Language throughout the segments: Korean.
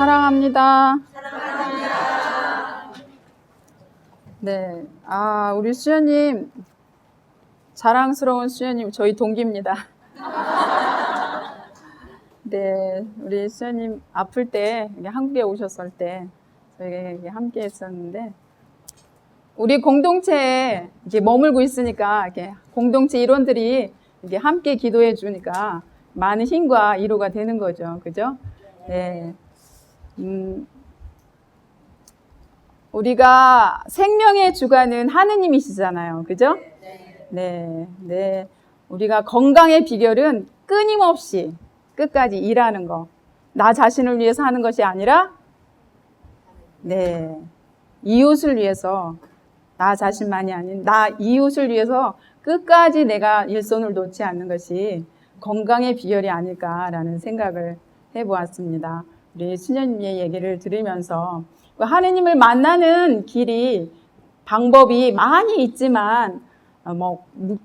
사랑합니다. 네. 우리 수녀님, 자랑스러운 수녀님, 저희 동기입니다. 네. 우리 수녀님 아플 때, 한국에 오셨을 때, 저희가 함께 했었는데, 우리 공동체에 이렇게 머물고 있으니까, 이렇게 공동체 일원들이 이렇게 함께 기도해 주니까 많은 힘과 위로가 되는 거죠. 그죠? 네. 우리가 생명의 주관은 하느님이시잖아요. 그죠? 네. 네. 우리가 건강의 비결은 끊임없이 끝까지 일하는 거. 나 자신을 위해서 하는 것이 아니라, 네. 이웃을 위해서, 나 자신만이 아닌, 나 이웃을 위해서 끝까지 내가 일손을 놓지 않는 것이 건강의 비결이 아닐까라는 생각을 해보았습니다. 우리 수녀님의 얘기를 들으면서 하느님을 만나는 길이 방법이 많이 있지만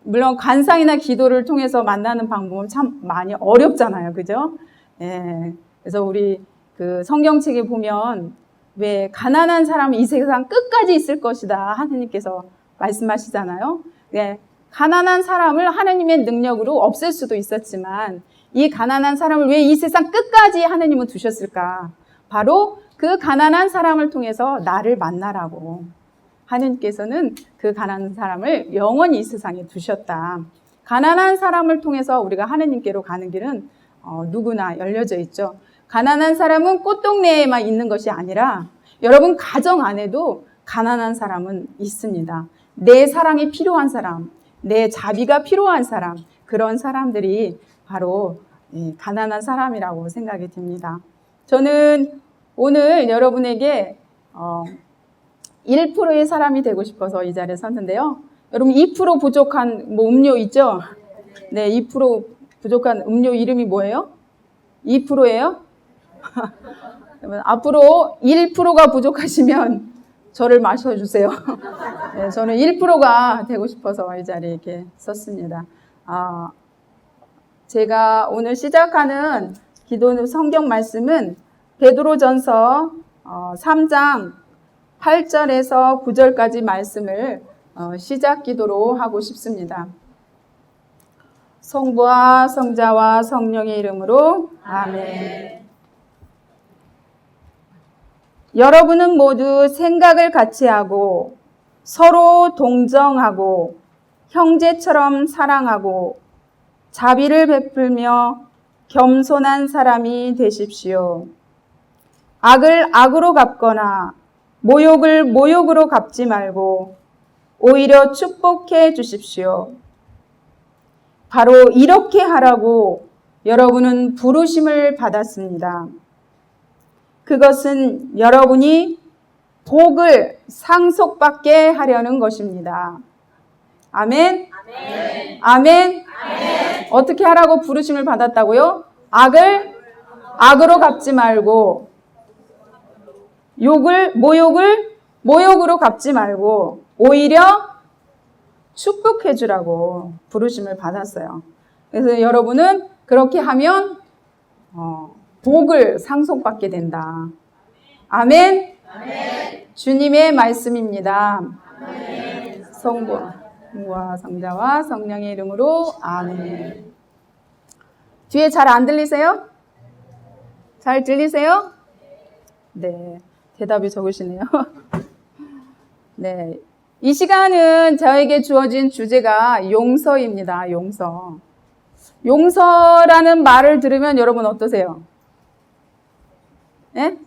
물론 관상이나 기도를 통해서 만나는 방법은 참 많이 어렵잖아요. 그죠? 예. 그래서 우리 그 성경책에 보면 왜 가난한 사람은 이 세상 끝까지 있을 것이다 하느님께서 말씀하시잖아요. 예. 가난한 사람을 하느님의 능력으로 없앨 수도 있었지만 이 가난한 사람을 왜 이 세상 끝까지 하느님은 두셨을까? 바로 그 가난한 사람을 통해서 나를 만나라고 하느님께서는 그 가난한 사람을 영원히 이 세상에 두셨다. 가난한 사람을 통해서 우리가 하느님께로 가는 길은 누구나 열려져 있죠. 가난한 사람은 꽃동네에만 있는 것이 아니라 여러분 가정 안에도 가난한 사람은 있습니다. 내 사랑이 필요한 사람, 내 자비가 필요한 사람, 그런 사람들이 바로 가난한 사람이라고 생각이 듭니다. 저는 오늘 여러분에게 1%의 사람이 되고 싶어서 이 자리에 섰는데요. 여러분 2% 부족한 음료 있죠? 네, 2% 부족한 음료 이름이 뭐예요? 2%예요? 앞으로 1%가 부족하시면 저를 마셔주세요. 네, 저는 1%가 되고 싶어서 이 자리에 이렇게 섰습니다. 제가 오늘 시작하는 기도 성경 말씀은 베드로전서 3장 8절에서 9절까지 말씀을 시작 기도로 하고 싶습니다. 성부와 성자와 성령의 이름으로 아멘. 여러분은 모두 생각을 같이 하고 서로 동정하고 형제처럼 사랑하고 자비를 베풀며 겸손한 사람이 되십시오. 악을 악으로 갚거나 모욕을 모욕으로 갚지 말고 오히려 축복해 주십시오. 바로 이렇게 하라고 여러분은 부르심을 받았습니다. 그것은 여러분이 복을 상속받게 하려는 것입니다. 아멘? 아멘? 아멘? 아멘. 어떻게 하라고 부르심을 받았다고요? 악을 악으로 갚지 말고 모욕을 모욕으로 갚지 말고 오히려 축복해 주라고 부르심을 받았어요. 그래서 여러분은 그렇게 하면 복을 상속받게 된다. 아멘? 아멘. 주님의 말씀입니다. 아멘. 성부와 성자와 성령의 이름으로 아멘. 뒤에 잘 안 들리세요? 잘 들리세요? 네, 대답이 적으시네요. 네, 이 시간은 저에게 주어진 주제가 용서입니다. 용서. 용서라는 말을 들으면 여러분 어떠세요? 네?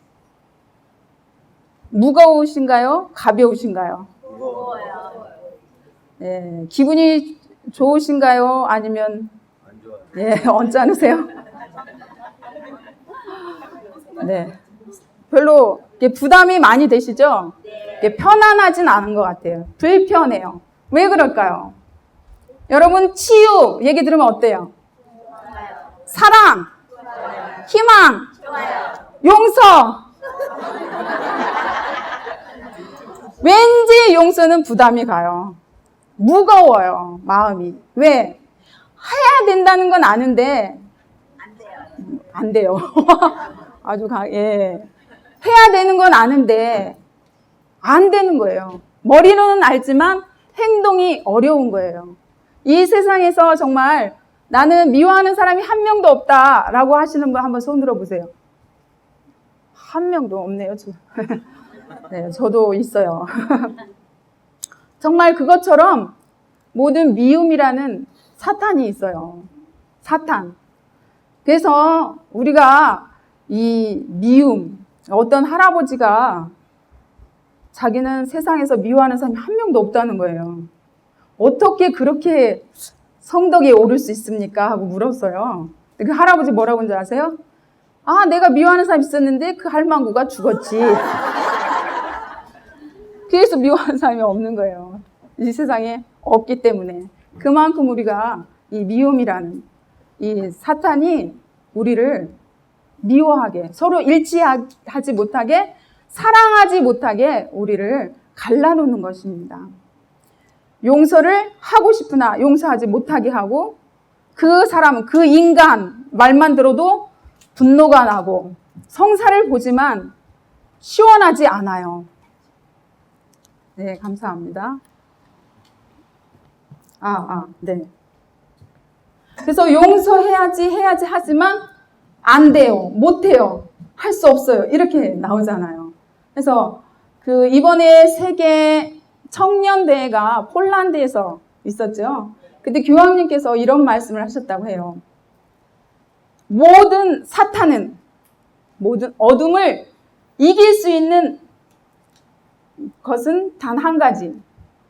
무거우신가요? 가벼우신가요? 무거워요. 네, 기분이 좋으신가요? 아니면 안 좋아요. 네, 언짢으세요? 네, 별로 부담이 많이 되시죠? 편안하진 않은 것 같아요. 불편해요. 왜 그럴까요? 여러분 치유 얘기 들으면 어때요? 사랑, 희망, 용서. 왠지 용서는 부담이 가요. 무거워요, 마음이. 왜? 해야 된다는 건 아는데 안 돼요. 아주 예. 해야 되는 건 아는데 안 되는 거예요. 머리로는 알지만 행동이 어려운 거예요. 이 세상에서 정말 나는 미워하는 사람이 한 명도 없다라고 하시는 분 한번 손 들어보세요. 한 명도 없네요. 네, 저도 있어요. 정말 그것처럼 모든 미움이라는 사탄이 있어요. 사탄. 그래서 우리가 이 미움, 어떤 할아버지가 자기는 세상에서 미워하는 사람이 한 명도 없다는 거예요. 어떻게 그렇게 성덕에 오를 수 있습니까? 하고 물었어요. 그 할아버지 뭐라고 하는지 아세요? 아, 내가 미워하는 사람 있었는데 그 할망구가 죽었지. 그래서 미워하는 사람이 없는 거예요. 이 세상에 없기 때문에. 그만큼 우리가 이 미움이라는 이 사탄이 우리를 미워하게, 서로 일치하지 못하게, 사랑하지 못하게 우리를 갈라놓는 것입니다. 용서를 하고 싶으나 용서하지 못하게 하고, 그 사람은, 그 인간 말만 들어도 분노가 나고 성사를 보지만 시원하지 않아요. 네, 감사합니다. 네. 그래서 용서해야지 하지만 안 돼요. 못 해요. 할 수 없어요. 이렇게 나오잖아요. 그래서 그 이번에 세계 청년대회가 폴란드에서 있었죠. 그때 교황님께서 이런 말씀을 하셨다고 해요. 모든 사탄은, 모든 어둠을 이길 수 있는 것은 단 한 가지,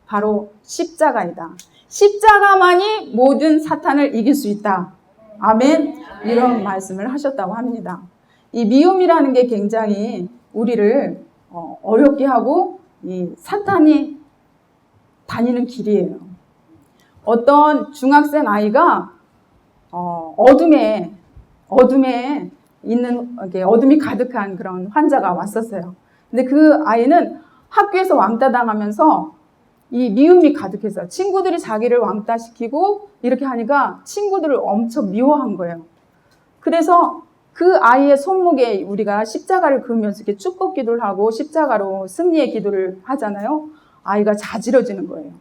바로 십자가이다. 십자가만이 모든 사탄을 이길 수 있다. 아멘. 이런 말씀을 하셨다고 합니다. 이 미움이라는 게 굉장히 우리를 어렵게 하고 이 사탄이 다니는 길이에요. 어떤 중학생 아이가 어둠에 있는, 어둠이 가득한 그런 환자가 왔었어요. 근데 그 아이는 학교에서 왕따 당하면서 이 미움이 가득해서 친구들이 자기를 왕따시키고 이렇게 하니까 친구들을 엄청 미워한 거예요. 그래서 그 아이의 손목에 우리가 십자가를 그으면서 이렇게 축복 기도를 하고 십자가로 승리의 기도를 하잖아요. 아이가 자지러지는 거예요.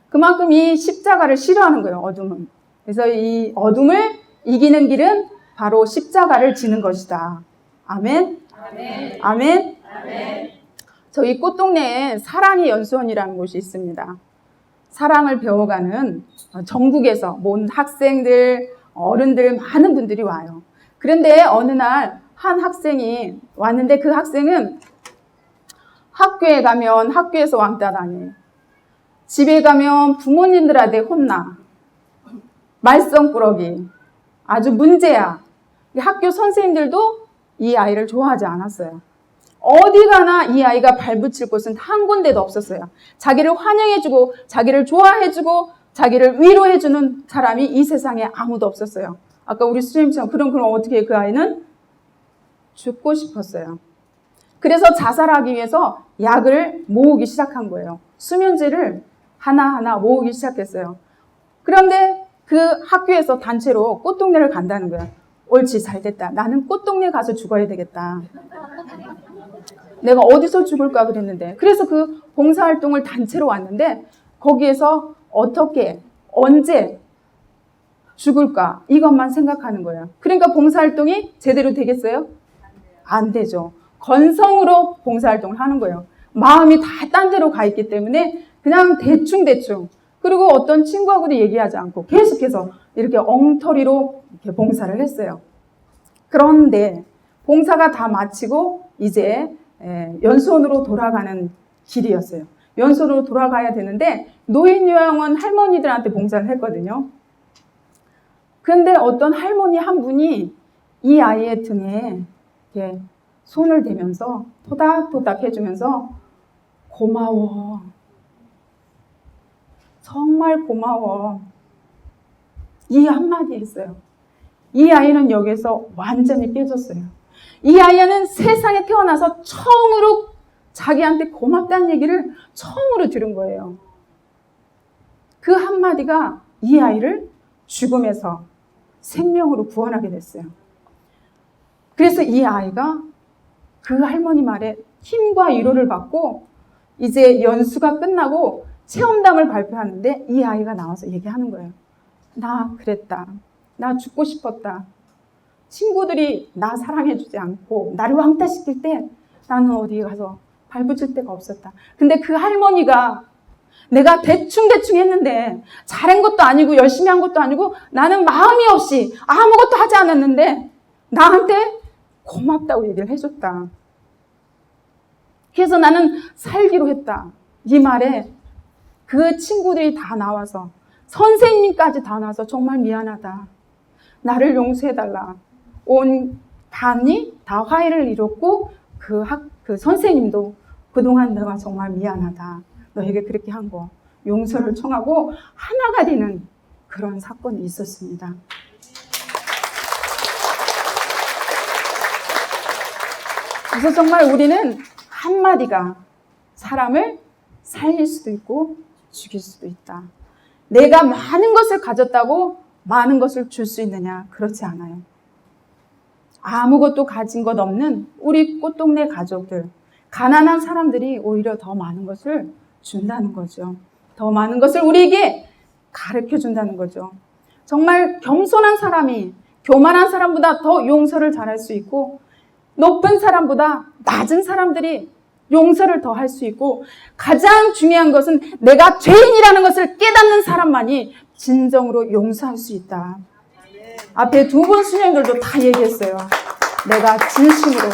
그만큼 이 십자가를 싫어하는 거예요, 어둠은. 그래서 이 어둠을 이기는 길은 바로 십자가를 지는 것이다. 아멘. 아멘. 아멘. 아멘. 저희 꽃동네에 사랑의 연수원이라는 곳이 있습니다. 사랑을 배워가는 전국에서 모든 학생들, 어른들, 많은 분들이 와요. 그런데 어느 날 한 학생이 왔는데 그 학생은 학교에 가면 학교에서 왕따 당해. 집에 가면 부모님들한테 혼나. 말썽꾸러기. 아주 문제야. 학교 선생님들도 이 아이를 좋아하지 않았어요. 어디 가나 이 아이가 발붙일 곳은 한 군데도 없었어요. 자기를 환영해주고 자기를 좋아해주고 자기를 위로해주는 사람이 이 세상에 아무도 없었어요. 아까 우리 수님처럼 그럼 어떻게 그 아이는 죽고 싶었어요. 그래서 자살하기 위해서 약을 모으기 시작한 거예요. 수면제를 하나하나 모으기 시작했어요. 그런데 그 학교에서 단체로 꽃동네를 간다는 거예요. 옳지, 잘됐다. 나는 꽃동네 가서 죽어야 되겠다. 내가 어디서 죽을까 그랬는데. 그래서 그 봉사활동을 단체로 왔는데 거기에서 어떻게, 언제 죽을까 이것만 생각하는 거예요. 그러니까 봉사활동이 제대로 되겠어요? 안 되죠. 건성으로 봉사활동을 하는 거예요. 마음이 다 딴 데로 가 있기 때문에 그냥 대충 그리고 어떤 친구하고도 얘기하지 않고 계속해서 이렇게 엉터리로 이렇게 봉사를 했어요. 그런데 봉사가 다 마치고 이제 연수원으로 돌아가는 길이었어요. 연수원으로 돌아가야 되는데 노인요양원 할머니들한테 봉사를 했거든요. 그런데 어떤 할머니 한 분이 이 아이의 등에 이렇게 손을 대면서 토닥토닥 해주면서 고마워. 정말 고마워. 이 한마디 했어요. 이 아이는 여기서 완전히 깨졌어요. 이 아이는 세상에 태어나서 처음으로 자기한테 고맙다는 얘기를 처음으로 들은 거예요. 그 한마디가 이 아이를 죽음에서 생명으로 구원하게 됐어요. 그래서 이 아이가 그 할머니 말에 힘과 위로를 받고 이제 연수가 끝나고 체험담을 발표하는데 이 아이가 나와서 얘기하는 거예요. 나 그랬다. 나 죽고 싶었다. 친구들이 나 사랑해주지 않고 나를 왕따시킬 때 나는 어디 가서 발붙일 데가 없었다. 근데 그 할머니가 내가 대충 했는데 잘한 것도 아니고 열심히 한 것도 아니고 나는 마음이 없이 아무것도 하지 않았는데 나한테 고맙다고 얘기를 해줬다. 그래서 나는 살기로 했다. 이 말에 그 친구들이 다 나와서 선생님까지 다 나와서 정말 미안하다. 나를 용서해달라. 온 반이 다 화해를 이뤘고 그 선생님도 그동안 내가 정말 미안하다. 너에게 그렇게 한 거 용서를 청하고 하나가 되는 그런 사건이 있었습니다. 그래서 정말 우리는 한마디가 사람을 살릴 수도 있고 죽일 수도 있다. 내가 많은 것을 가졌다고 많은 것을 줄 수 있느냐? 그렇지 않아요. 아무것도 가진 것 없는 우리 꽃동네 가족들, 가난한 사람들이 오히려 더 많은 것을 준다는 거죠. 더 많은 것을 우리에게 가르쳐 준다는 거죠. 정말 겸손한 사람이 교만한 사람보다 더 용서를 잘할 수 있고 높은 사람보다 낮은 사람들이 용서를 더 할 수 있고 가장 중요한 것은 내가 죄인이라는 것을 깨닫는 사람만이 진정으로 용서할 수 있다. 앞에 두 분 수녀님들도 다 얘기했어요. 내가 진심으로.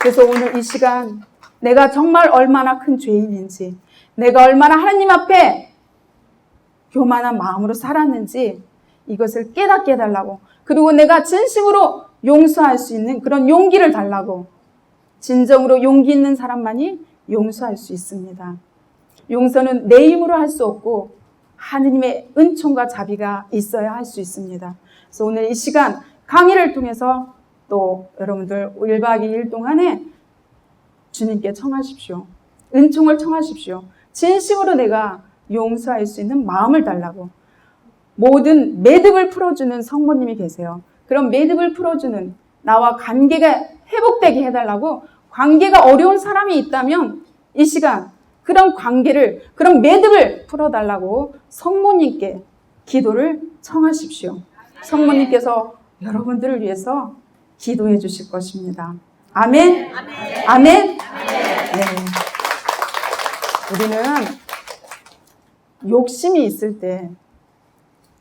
그래서 오늘 이 시간 내가 정말 얼마나 큰 죄인인지, 내가 얼마나 하나님 앞에 교만한 마음으로 살았는지 이것을 깨닫게 해달라고, 그리고 내가 진심으로 용서할 수 있는 그런 용기를 달라고. 진정으로 용기 있는 사람만이 용서할 수 있습니다. 용서는 내 힘으로 할 수 없고 하느님의 은총과 자비가 있어야 할 수 있습니다. 그래서 오늘 이 시간 강의를 통해서 또 여러분들 1박 2일 동안에 주님께 청하십시오. 은총을 청하십시오. 진심으로 내가 용서할 수 있는 마음을 달라고. 모든 매듭을 풀어주는 성모님이 계세요. 그런 매듭을 풀어주는, 나와 관계가 회복되게 해달라고, 관계가 어려운 사람이 있다면 이 시간 그런 관계를, 그런 매듭을 풀어달라고 성모님께 기도를 청하십시오. 성모님께서 여러분들을 위해서 기도해 주실 것입니다. 아멘? 아멘? 네. 우리는 욕심이 있을 때,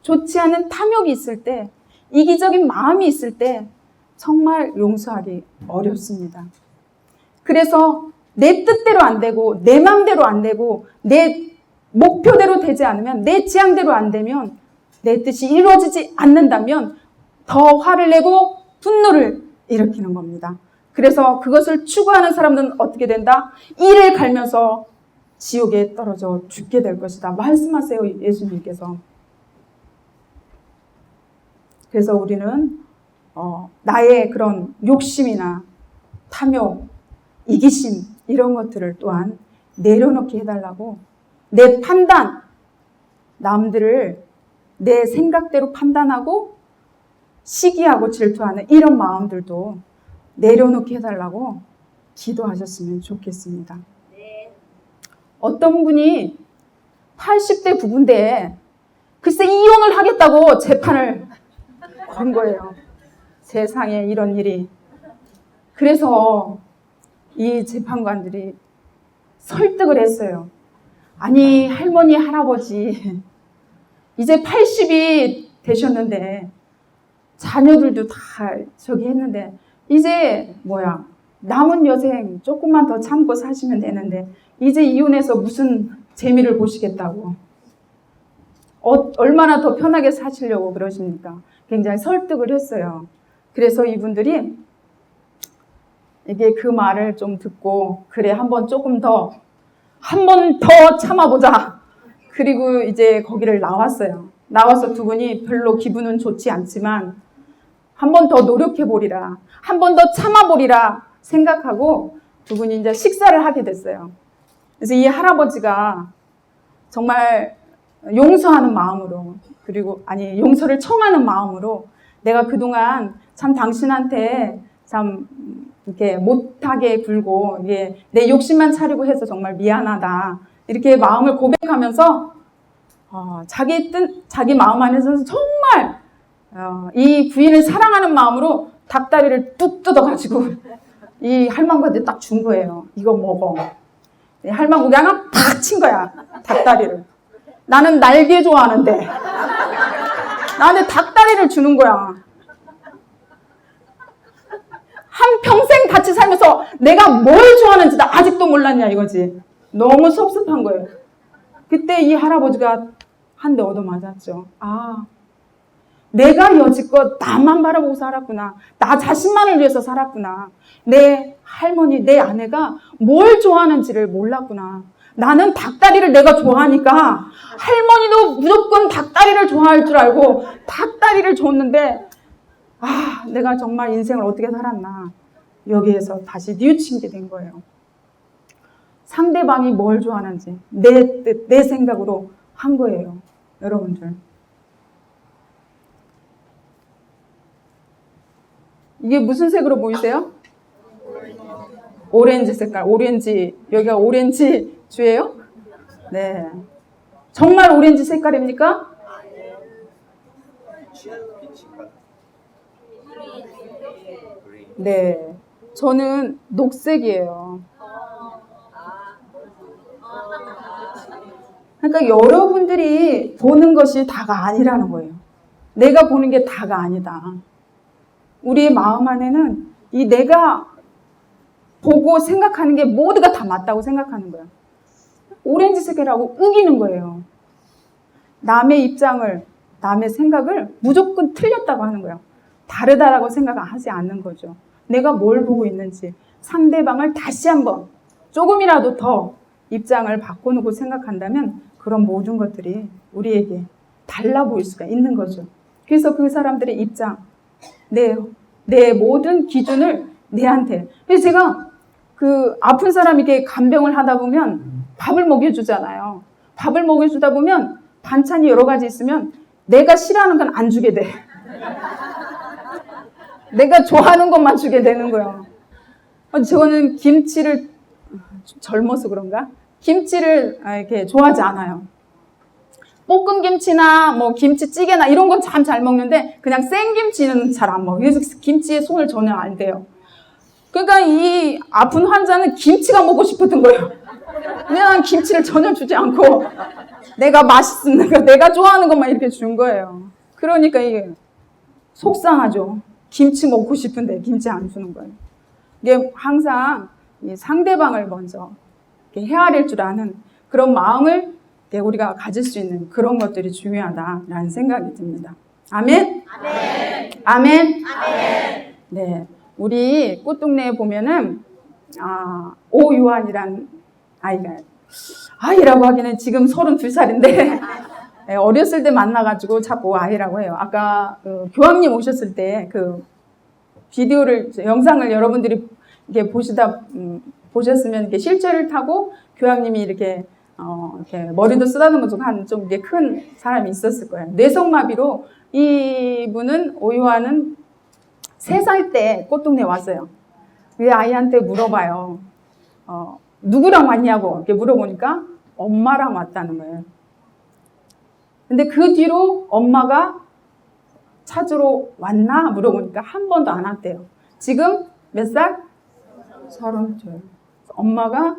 좋지 않은 탐욕이 있을 때, 이기적인 마음이 있을 때 정말 용서하기 어렵습니다. 그래서 내 뜻대로 안 되고 내 마음대로 안 되고 내 목표대로 되지 않으면, 내 지향대로 안 되면, 내 뜻이 이루어지지 않는다면 더 화를 내고 분노를 일으키는 겁니다. 그래서 그것을 추구하는 사람들은 어떻게 된다? 이를 갈면서 지옥에 떨어져 죽게 될 것이다. 말씀하세요, 예수님께서. 그래서 우리는 나의 그런 욕심이나 탐욕, 이기심 이런 것들을 또한 내려놓게 해달라고, 내 판단, 남들을 내 생각대로 판단하고 시기하고 질투하는 이런 마음들도 내려놓게 해달라고 기도하셨으면 좋겠습니다. 어떤 분이 80대 부부인데 글쎄 이혼을 하겠다고 재판을 건 거예요. 세상에 이런 일이. 그래서 이 재판관들이 설득을 했어요. 아니, 할머니, 할아버지 이제 80이 되셨는데 자녀들도 다 저기 했는데 이제 남은 여생 조금만 더 참고 사시면 되는데 이제 이혼해서 무슨 재미를 보시겠다고, 얼마나 더 편하게 사시려고 그러십니까? 굉장히 설득을 했어요. 그래서 이분들이 이게 그 말을 좀 듣고, 그래, 한 번 더 참아보자. 그리고 이제 거기를 나왔어요. 나와서 두 분이 별로 기분은 좋지 않지만 한 번 더 노력해보리라, 한 번 더 참아보리라 생각하고 두 분이 이제 식사를 하게 됐어요. 그래서 이 할아버지가 정말 용서하는 마음으로, 용서를 청하는 마음으로, 내가 그동안 참 당신한테 참 이렇게 못하게 굴고 이게 내 욕심만 차리고 해서 정말 미안하다. 이렇게 마음을 고백하면서 자기 마음 안에서는 정말 이 부인을 사랑하는 마음으로 닭다리를 뚝 뜯어가지고 이 할망구한테 딱 준 거예요. 이거 먹어. 할망구가 그냥 팍 친 거야. 닭다리를. 나는 날개 좋아하는데 나한테 닭다리를 주는 거야. 한평생 같이 살면서 내가 뭘 좋아하는지 나 아직도 몰랐냐 이거지. 너무 섭섭한 거예요. 그때 이 할아버지가 한 대 얻어맞았죠. 내가 여지껏 나만 바라보고 살았구나. 나 자신만을 위해서 살았구나. 내 할머니, 내 아내가 뭘 좋아하는지를 몰랐구나. 나는 닭다리를 내가 좋아하니까 할머니도 무조건 닭다리를 좋아할 줄 알고 닭다리를 줬는데 내가 정말 인생을 어떻게 살았나. 여기에서 다시 뉘우친 게 된 거예요. 상대방이 뭘 좋아하는지 내 뜻, 내 생각으로 한 거예요. 여러분들. 이게 무슨 색으로 보이세요? 오렌지 색깔. 오렌지. 여기가 오렌지 주예요? 네. 정말 오렌지 색깔입니까? 네. 저는 녹색이에요. 그러니까 여러분들이 보는 것이 다가 아니라는 거예요. 내가 보는 게 다가 아니다. 우리의 마음 안에는 이 내가 보고 생각하는 게 모두가 다 맞다고 생각하는 거예요. 오렌지 색이라고 우기는 거예요. 남의 입장을, 남의 생각을 무조건 틀렸다고 하는 거예요. 다르다라고 생각하지 않는 거죠. 내가 뭘 보고 있는지 상대방을 다시 한번 조금이라도 더 입장을 바꿔놓고 생각한다면 그런 모든 것들이 우리에게 달라 보일 수가 있는 거죠. 그래서 그 사람들의 입장, 내 모든 기준을 내한테. 그래서 제가 그 아픈 사람에게 간병을 하다 보면 밥을 먹여주잖아요. 밥을 먹여주다 보면 반찬이 여러 가지 있으면 내가 싫어하는 건 안 주게 돼. 내가 좋아하는 것만 주게 되는 거예요. 저는 김치를, 젊어서 그런가? 김치를 이렇게 좋아하지 않아요. 볶음김치나 뭐 김치찌개나 이런 건 참 잘 먹는데 그냥 생김치는 잘 안 먹어요. 그래서 김치에 손을 전혀 안 대요. 그러니까 이 아픈 환자는 김치가 먹고 싶었던 거예요. 근데 난 김치를 전혀 주지 않고 내가 맛있는 거, 내가 좋아하는 것만 이렇게 준 거예요. 그러니까 이게 속상하죠. 김치 먹고 싶은데 김치 안 주는 거예요. 이게 항상 상대방을 먼저 헤아릴 줄 아는 그런 마음을 우리가 가질 수 있는 그런 것들이 중요하다라는 생각이 듭니다. 아멘? 아멘. 아멘. 아멘. 네, 우리 꽃동네에 보면은 오유한이란 아이라고 하기는 지금 32살인데 어렸을 때 만나가지고 자꾸 아이라고 해요. 아까 그 교황님 오셨을 때 그 비디오를 영상을 여러분들이 이렇게 보셨으면 이렇게 실제를 타고 교황님이 이렇게 머리도 쓰다듬어 주고 한 좀 이게 큰 사람이 있었을 거예요. 뇌성마비로 이분은 오유환은 3살 때 꽃동네에 왔어요. 그 아이한테 물어봐요. 누구랑 왔냐고 이렇게 물어보니까 엄마랑 왔다는 거예요. 근데 그 뒤로 엄마가 찾으러 왔나 물어보니까 한 번도 안 왔대요. 지금 몇 살? 32. 엄마가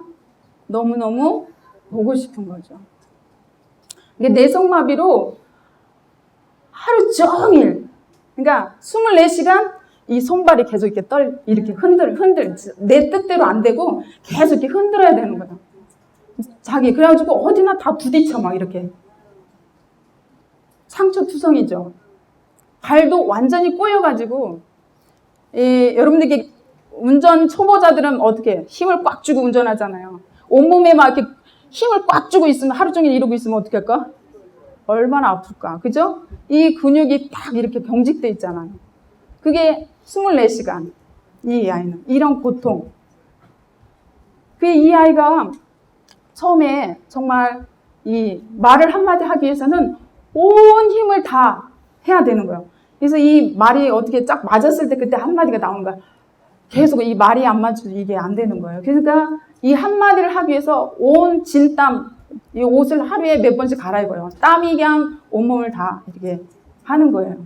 너무너무 보고 싶은 거죠. 이게 뇌성마비로 하루 종일, 그러니까 24시간 이 손발이 계속 이렇게 내 뜻대로 안 되고 계속 이렇게 흔들어야 되는 거예요. 그래가지고 어디나 다 부딪혀 막 이렇게. 상처투성이죠. 발도 완전히 꼬여가지고, 여러분들 운전 초보자들은 어떻게 힘을 꽉 주고 운전하잖아요. 온몸에 막 이렇게 힘을 꽉 주고 있으면 하루 종일 이러고 있으면 어떻게 할까? 얼마나 아플까? 그죠? 이 근육이 딱 이렇게 경직돼 있잖아요. 그게 24시간. 이 아이는 이런 고통. 이 아이가 처음에 정말 이 말을 한마디 하기 위해서는 온 힘을 다 해야 되는 거예요. 그래서 이 말이 어떻게 쫙 맞았을 때 그때 한마디가 나오는 거야. 계속 이 말이 안 맞춰서 이게 안 되는 거예요. 그러니까 이 한마디를 하기 위해서 온 진땀, 이 옷을 하루에 몇 번씩 갈아입어요. 땀이 그냥 온몸을 다 이렇게 하는 거예요.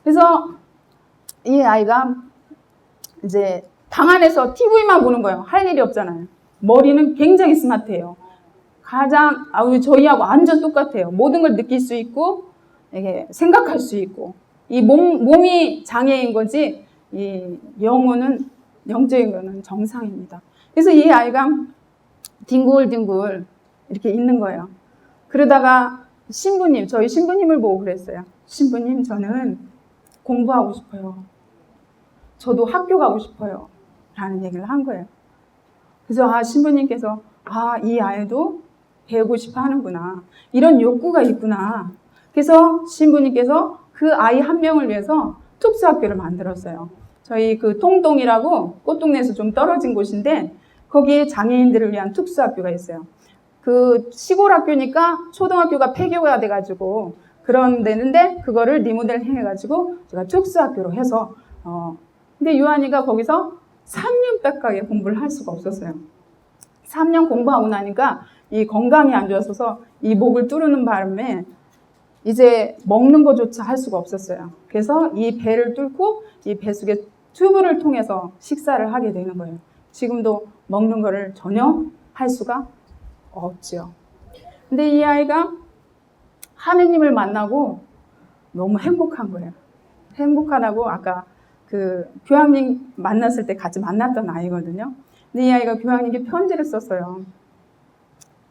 그래서 이 아이가 이제 방 안에서 TV만 보는 거예요. 할 일이 없잖아요. 머리는 굉장히 스마트해요. 우리 저희하고 완전 똑같아요. 모든 걸 느낄 수 있고, 이게 생각할 수 있고. 이 몸이 장애인 거지, 이 영적인 거는 정상입니다. 그래서 이 아이가 뒹굴뒹굴 이렇게 있는 거예요. 그러다가 저희 신부님을 보고 그랬어요. 신부님, 저는 공부하고 싶어요. 저도 학교 가고 싶어요. 라는 얘기를 한 거예요. 그래서 신부님께서 이 아이도 배우고 싶어 하는구나. 이런 욕구가 있구나. 그래서 신부님께서 그 아이 한 명을 위해서 특수학교를 만들었어요. 저희 그 통동이라고 꽃동네에서 좀 떨어진 곳인데 거기에 장애인들을 위한 특수학교가 있어요. 그 시골 학교니까 초등학교가 폐교가 돼가지고 그런 데는데 그거를 리모델 해가지고 제가 특수학교로 해서 근데 유한이가 거기서 3년밖에 공부를 할 수가 없었어요. 3년 공부하고 나니까 이 건강이 안 좋아서 이 목을 뚫는 바람에 이제 먹는 것조차 할 수가 없었어요. 그래서 이 배를 뚫고 이 배 속에 튜브를 통해서 식사를 하게 되는 거예요. 지금도 먹는 거를 전혀 할 수가 없죠. 근데 이 아이가 하느님을 만나고 너무 행복한 거예요. 행복하다고 아까 그 교황님 만났을 때 같이 만났던 아이거든요. 근데 이 아이가 교황님께 편지를 썼어요.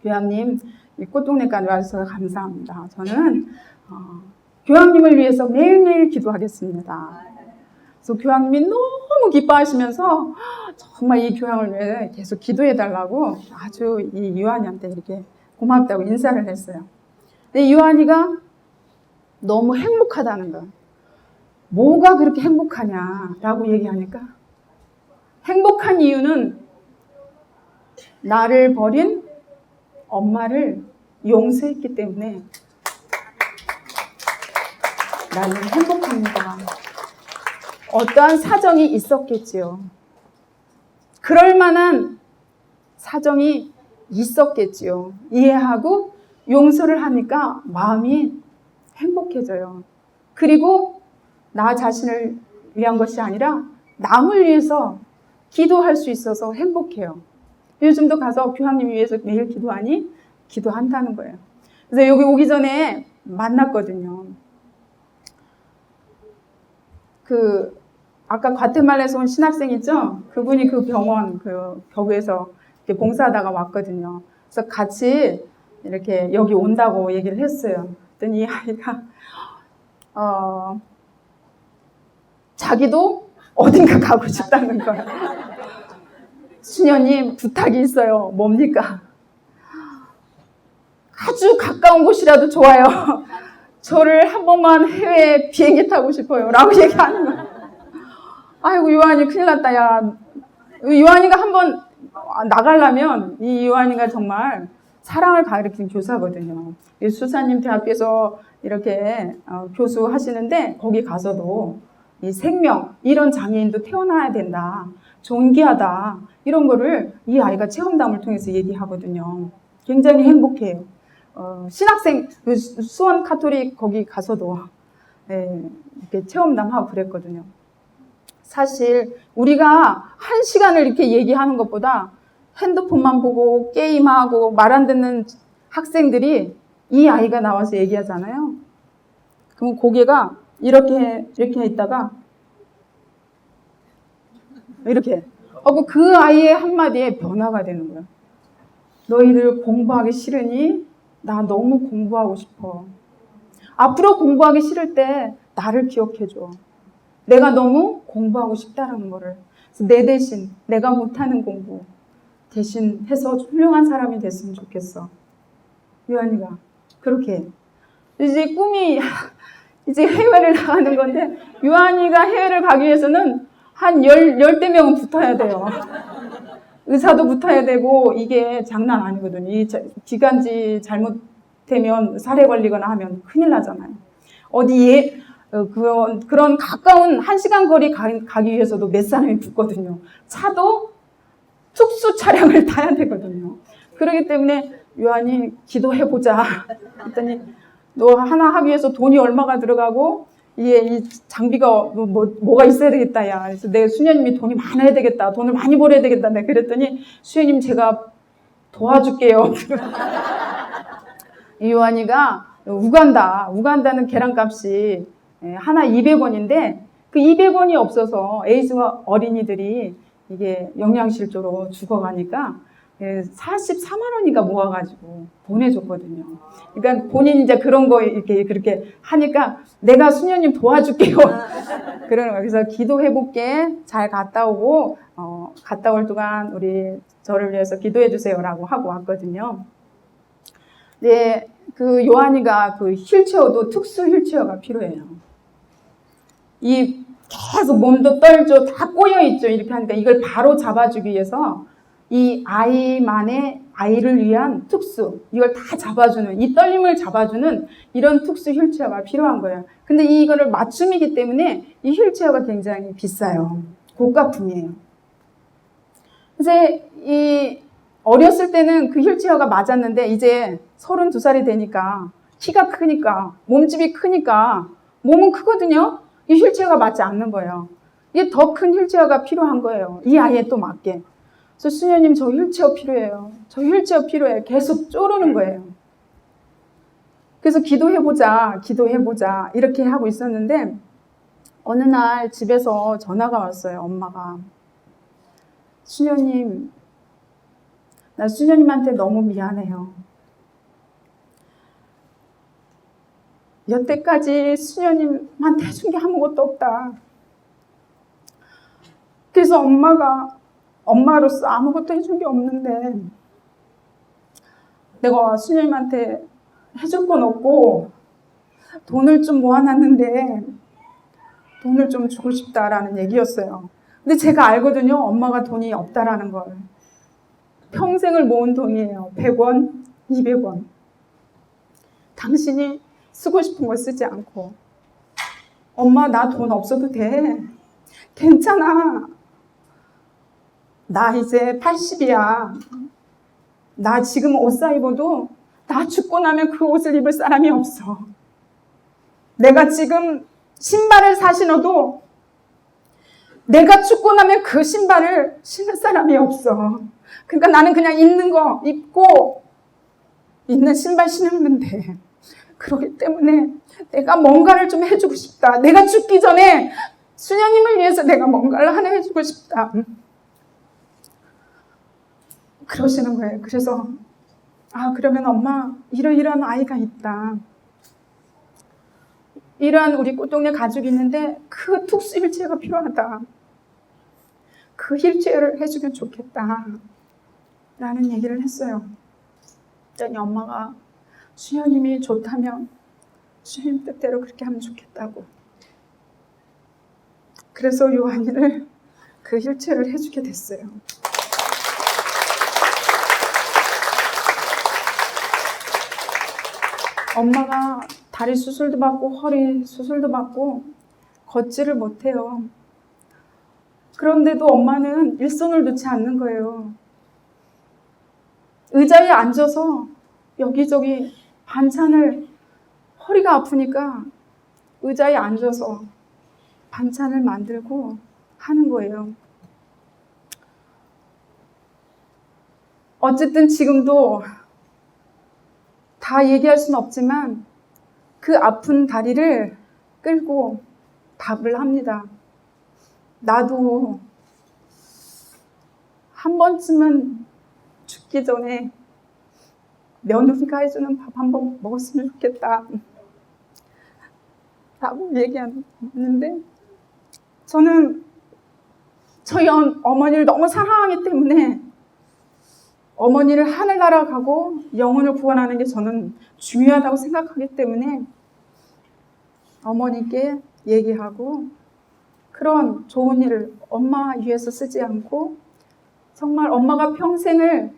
교황님, 이 꽃동네까지 와주셔서 감사합니다. 저는 교황님을 위해서 매일매일 기도하겠습니다. 그래서 교황님이 너무 기뻐하시면서 정말 이 교황을 위해 계속 기도해달라고 아주 이 유한이한테 이렇게 고맙다고 인사를 했어요. 근데 유한이가 너무 행복하다는 거예요. 뭐가 그렇게 행복하냐라고 얘기하니까 행복한 이유는 나를 버린 엄마를 용서했기 때문에 나는 행복합니다. 어떠한 사정이 있었겠지요. 그럴 만한 사정이 있었겠지요. 이해하고 용서를 하니까 마음이 행복해져요. 그리고 나 자신을 위한 것이 아니라 남을 위해서 기도할 수 있어서 행복해요. 요즘도 가서 교황님 위해서 매일 기도하니? 기도한다는 거예요. 그래서 여기 오기 전에 만났거든요. 아까 과테말라에서 온 신학생 있죠? 그분이 그 병원, 그 벽에서 이렇게 봉사하다가 왔거든요. 그래서 같이 이렇게 여기 온다고 얘기를 했어요. 그랬더니 이 아이가, 자기도 어딘가 가고 싶다는 거예요. 수녀님, 부탁이 있어요. 뭡니까? 아주 가까운 곳이라도 좋아요. 저를 한 번만 해외 비행기 타고 싶어요. 라고 얘기하는 거예요. 아이고, 요한이 큰일 났다, 야. 요한이가 한번 나가려면 이 요한이가 정말 사랑을 가르치는 교사거든요. 수사님 대학교에서 이렇게 교수 하시는데 거기 가서도 이 생명, 이런 장애인도 태어나야 된다. 존귀하다. 이런 거를 이 아이가 체험담을 통해서 얘기하거든요. 굉장히 행복해요. 신학생, 수원 카톨릭 거기 가서도 이렇게 체험담하고 그랬거든요. 사실 우리가 1시간을 이렇게 얘기하는 것보다 핸드폰만 보고 게임하고 말 안 듣는 학생들이 이 아이가 나와서 얘기하잖아요. 그럼 고개가 이렇게 있다가 이렇게 그 아이의 한마디에 변화가 되는 거예요. 너희들 공부하기 싫으니? 나 너무 공부하고 싶어. 앞으로 공부하기 싫을 때 나를 기억해줘. 내가 너무 공부하고 싶다라는 거를. 그래서 내 대신 내가 못하는 공부 대신 해서 훌륭한 사람이 됐으면 좋겠어. 유한이가 그렇게. 이제 꿈이 이제 해외를 나가는 건데 유한이가 해외를 가기 위해서는 한 열대 명은 붙어야 돼요. 의사도 붙어야 되고 이게 장난 아니거든요. 이 기관지 잘못되면 살해 걸리거나 하면 큰일 나잖아요. 어디에 그런 가까운 1시간 거리 가기 위해서도 몇 사람이 붙거든요. 차도 특수 차량을 타야 되거든요. 그렇기 때문에 요한이 기도해보자. 그랬더니 너 하나 하기 위해서 돈이 얼마가 들어가고 이 장비가 뭐가 있어야 되겠다. 야. 그래서 내 수녀님이 돈이 많아야 되겠다. 돈을 많이 벌어야 되겠다. 내가 그랬더니 수녀님 제가 도와줄게요. 이 요한이가 우간다는 계란값이 하나 200원인데 그 200원이 없어서 에이즈 어린이들이 이게 영양실조로 죽어가니까 44만 원인가 모아가지고 보내줬거든요. 그러니까 본인이 이제 그런 거 이렇게 그렇게 하니까 내가 수녀님 도와줄게요. 그러는 거예요. 그래서 기도해볼게. 잘 갔다 오고, 갔다 올 동안 우리 저를 위해서 기도해 주세요라고 하고 왔거든요. 네, 그 요한이가 그 휠체어도 특수 휠체어가 필요해요. 이 계속 몸도 떨죠. 다 꼬여있죠. 이렇게 하니까 이걸 바로 잡아주기 위해서 이 아이를 위한 특수, 이걸 다 잡아주는, 이 떨림을 잡아주는 이런 특수 휠체어가 필요한 거예요. 근데 이거를 맞춤이기 때문에 이 휠체어가 굉장히 비싸요. 고가품이에요. 그래서 어렸을 때는 그 휠체어가 맞았는데 이제 32살이 되니까 키가 크니까 몸집이 크니까 몸은 크거든요. 이 휠체어가 맞지 않는 거예요. 이게 더 큰 휠체어가 필요한 거예요. 이 아이에 또 맞게. 그래서 수녀님 저 휠체어 필요해요. 저 휠체어 필요해요. 계속 쪼르는 거예요. 그래서 기도해보자 이렇게 하고 있었는데 어느 날 집에서 전화가 왔어요. 엄마가 수녀님 나 수녀님한테 너무 미안해요. 여태까지 수녀님한테 해준 게 아무것도 없다. 그래서 엄마로서 아무것도 해준 게 없는데 내가 수녀님한테 해줄 건 없고 돈을 좀 모아놨는데 돈을 좀 주고 싶다라는 얘기였어요. 근데 제가 알거든요. 엄마가 돈이 없다라는 걸. 평생을 모은 돈이에요. 100원, 200원. 당신이 쓰고 싶은 거 쓰지 않고 엄마 나 돈 없어도 돼. 괜찮아. 나 이제 80이야. 나 지금 옷 사 입어도 나 죽고 나면 그 옷을 입을 사람이 없어. 내가 지금 신발을 사 신어도 내가 죽고 나면 그 신발을 신을 사람이 없어. 그러니까 나는 그냥 있는 거 입고 있는 신발 신으면 돼. 그렇기 때문에 내가 뭔가를 좀 해주고 싶다. 내가 죽기 전에 수녀님을 위해서 내가 뭔가를 하나 해주고 싶다. 그러시는 거예요. 그래서 그러면 엄마 이러이러한 아이가 있다. 이러한 우리 꽃동네 가족이 있는데 그 특수 휠체어가 필요하다. 그 휠체어를 해주면 좋겠다. 라는 얘기를 했어요. 그랬더니 엄마가 수녀님이 좋다면 수녀님 뜻대로 그렇게 하면 좋겠다고. 그래서 요한이를 그 휠체어를 해주게 됐어요. 엄마가 다리 수술도 받고 허리 수술도 받고 걷지를 못해요. 그런데도 엄마는 일손을 놓지 않는 거예요. 의자에 앉아서 여기저기 반찬을, 허리가 아프니까 의자에 앉아서 반찬을 만들고 하는 거예요. 어쨌든 지금도 다 얘기할 수는 없지만 그 아픈 다리를 끌고 밥을 합니다. 나도 한 번쯤은 죽기 전에 며느리가 해주는 밥 한 번 먹었으면 좋겠다 라고 얘기하는데 저는 저희 어머니를 너무 사랑하기 때문에 어머니를 하늘나라 가고 영혼을 구원하는 게 저는 중요하다고 생각하기 때문에 어머니께 얘기하고 그런 좋은 일을 엄마 위해서 쓰지 않고 정말 엄마가 평생을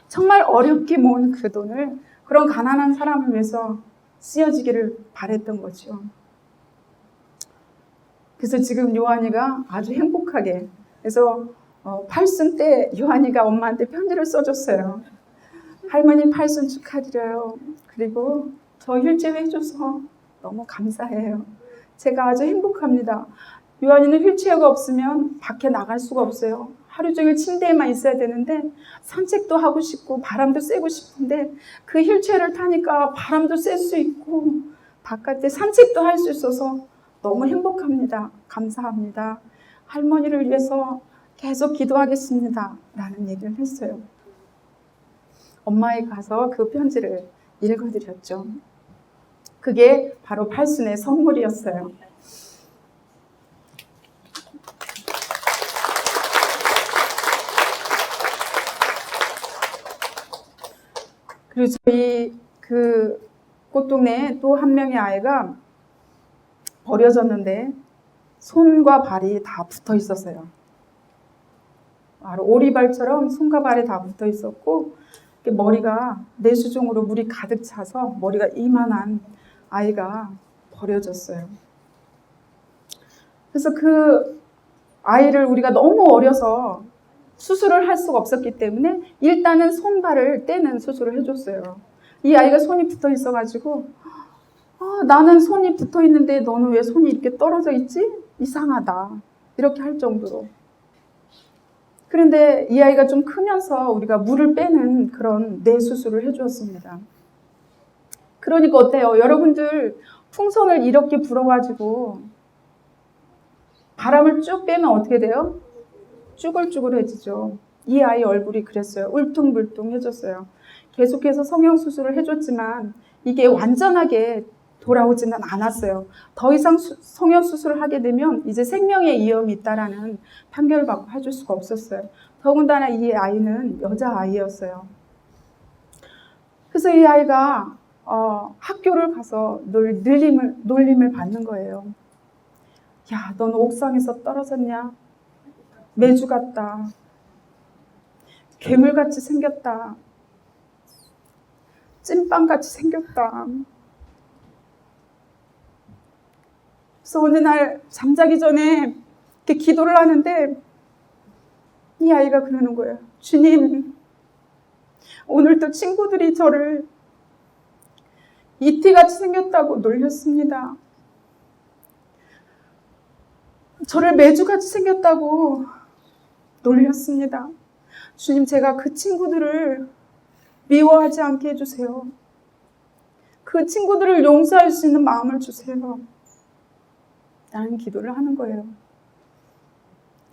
정말 어렵게 모은 그 돈을 그런 가난한 사람을 위해서 쓰여지기를 바랬던 거죠. 그래서 지금 요한이가 아주 행복하게, 그래서 팔순 때 요한이가 엄마한테 편지를 써줬어요. 할머니 팔순 축하드려요. 그리고 저 휠체어 해줘서 너무 감사해요. 제가 아주 행복합니다. 요한이는 휠체어가 없으면 밖에 나갈 수가 없어요. 하루 종일 침대에만 있어야 되는데 산책도 하고 싶고 바람도 쐬고 싶은데 그 휠체어를 타니까 바람도 쐴 수 있고 바깥에 산책도 할 수 있어서 너무 행복합니다. 감사합니다. 할머니를 위해서 계속 기도하겠습니다. 라는 얘기를 했어요. 엄마에 가서 그 편지를 읽어드렸죠. 그게 바로 팔순의 선물이었어요. 그리고 저희 그 꽃동네에 또 한 명의 아이가 버려졌는데 손과 발이 다 붙어 있었어요. 바로 오리발처럼 손과 발이 다 붙어 있었고 머리가 뇌수종으로 물이 가득 차서 머리가 이만한 아이가 버려졌어요. 그래서 그 아이를 우리가 너무 어려서 수술을 할 수가 없었기 때문에 일단은 손발을 떼는 수술을 해줬어요. 이 아이가 손이 붙어 있어가지고 나는 손이 붙어 있는데 너는 왜 손이 이렇게 떨어져 있지? 이상하다. 이렇게 할 정도로. 그런데 이 아이가 좀 크면서 우리가 물을 빼는 그런 뇌 수술을 해주었습니다. 그러니까 어때요? 여러분들 풍선을 이렇게 불어가지고 바람을 쭉 빼면 어떻게 돼요? 쭈글쭈글해지죠. 이 아이 얼굴이 그랬어요. 울퉁불퉁해졌어요. 계속해서 성형수술을 해줬지만 이게 완전하게 돌아오지는 않았어요. 더 이상 성형수술을 하게 되면 이제 생명의 위험이 있다라는 판결을 받고 해줄 수가 없었어요. 더군다나 이 아이는 여자아이였어요. 그래서 이 아이가 학교를 가서 놀림을 받는 거예요. 야, 넌 옥상에서 떨어졌냐? 매주 같다. 괴물같이 생겼다. 찐빵같이 생겼다. 그래서 어느 날 잠자기 전에 이렇게 기도를 하는데 이 아이가 그러는 거예요. 주님, 오늘도 친구들이 저를 이티같이 생겼다고 놀렸습니다. 저를 매주같이 생겼다고 놀렸습니다. 주님, 제가 그 친구들을 미워하지 않게 해주세요. 그 친구들을 용서할 수 있는 마음을 주세요. 라는 기도를 하는 거예요.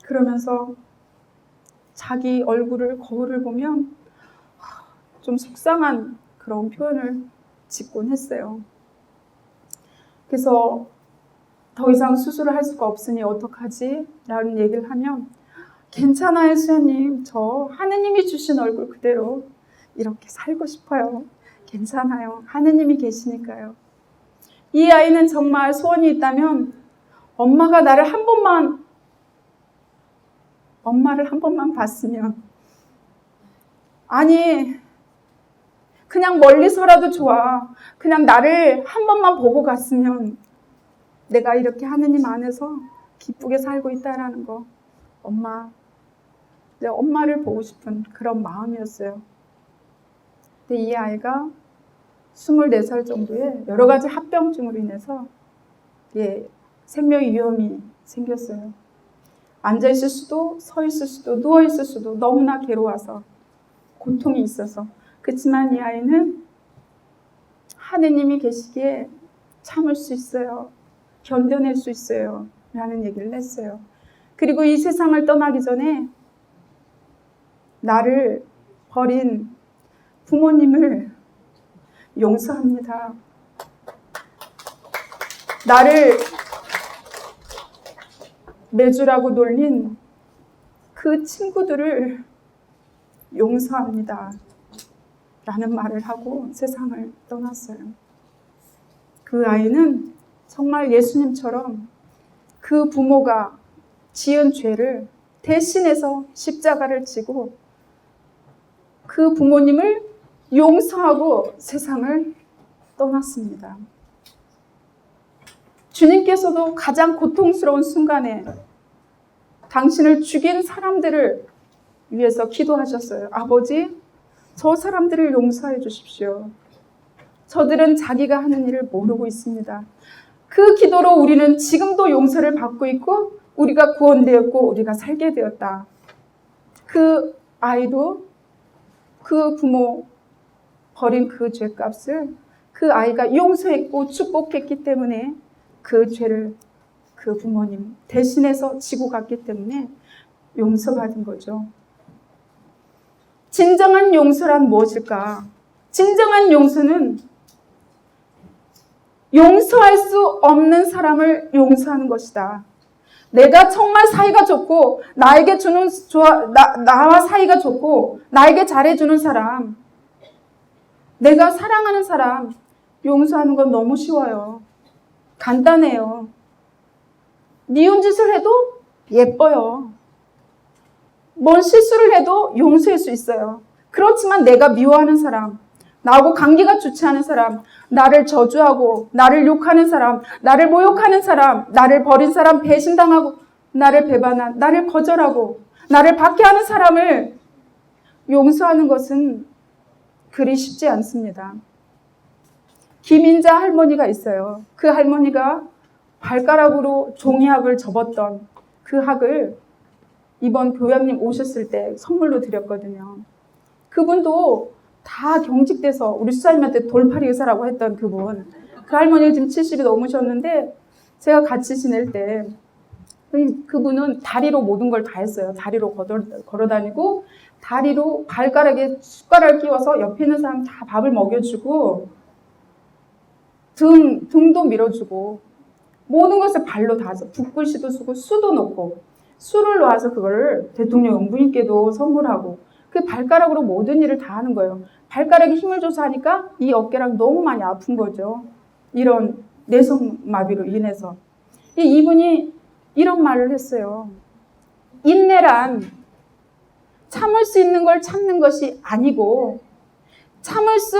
그러면서 자기 얼굴을, 거울을 보면 좀 속상한 그런 표현을 짓곤 했어요. 그래서 더 이상 수술을 할 수가 없으니 어떡하지? 라는 얘기를 하면 괜찮아요, 수연님. 저 하느님이 주신 얼굴 그대로 이렇게 살고 싶어요. 괜찮아요. 하느님이 계시니까요. 이 아이는 정말 소원이 있다면 엄마를 한 번만 봤으면, 아니 그냥 멀리서라도 좋아. 그냥 나를 한 번만 보고 갔으면 내가 이렇게 하느님 안에서 기쁘게 살고 있다라는 거. 내 엄마를 보고 싶은 그런 마음이었어요. 근데 이 아이가 24살 정도에 여러 가지 합병증으로 인해서 생명의 위험이 생겼어요. 앉아있을 수도, 서 있을 수도, 누워있을 수도 너무나 괴로워서 고통이 있어서. 그렇지만 이 아이는 하느님이 계시기에 참을 수 있어요. 견뎌낼 수 있어요. 라는 얘기를 했어요. 그리고 이 세상을 떠나기 전에 나를 버린 부모님을 용서합니다. 나를 매주라고 놀린 그 친구들을 용서합니다. 라는 말을 하고 세상을 떠났어요. 그 아이는 정말 예수님처럼 그 부모가 지은 죄를 대신해서 십자가를 지고 그 부모님을 용서하고 세상을 떠났습니다. 주님께서도 가장 고통스러운 순간에 당신을 죽인 사람들을 위해서 기도하셨어요. 아버지, 저 사람들을 용서해 주십시오. 저들은 자기가 하는 일을 모르고 있습니다. 그 기도로 우리는 지금도 용서를 받고 있고 우리가 구원되었고 우리가 살게 되었다. 그 아이도 그 부모 버린 그 죄값을 그 아이가 용서했고 축복했기 때문에 그 죄를 그 부모님 대신해서 지고 갔기 때문에 용서받은 거죠. 진정한 용서란 무엇일까? 진정한 용서는 용서할 수 없는 사람을 용서하는 것이다. 내가 정말 사이가 좋고 나에게 주는 나와 사이가 좋고 나에게 잘해주는 사람, 내가 사랑하는 사람 용서하는 건 너무 쉬워요. 간단해요. 미운 짓을 해도 예뻐요. 뭔 실수를 해도 용서할 수 있어요. 그렇지만 내가 미워하는 사람, 나하고 관계가 좋지 않은 사람, 나를 저주하고 나를 욕하는 사람, 나를 모욕하는 사람, 나를 버린 사람, 배신당하고 나를 배반한, 나를 거절하고 나를 박해하는 사람을 용서하는 것은 그리 쉽지 않습니다. 김인자 할머니가 있어요. 그 할머니가 발가락으로 종이학을 접었던 그 학을 이번 교장님 오셨을 때 선물로 드렸거든요. 그분도 다 경직돼서 우리 수사님한테 돌팔이 의사라고 했던 그분. 그 할머니가 지금 70이 넘으셨는데 제가 같이 지낼 때 그분은 다리로 모든 걸 다 했어요. 다리로 걸어다니고 다리로 발가락에 숟가락을 끼워서 옆에 있는 사람 다 밥을 먹여주고 등도 밀어주고 모든 것을 발로 다 해서 붓글씨도 쓰고 수도 놓고 수를 놓아서 그거를 대통령 영부인께도 선물하고 그 발가락으로 모든 일을 다 하는 거예요. 발가락에 힘을 줘서 하니까 이 어깨랑 너무 많이 아픈 거죠. 이런 내성마비로 인해서. 이분이 이런 말을 했어요. 인내란 참을 수 있는 걸 참는 것이 아니고 참을 수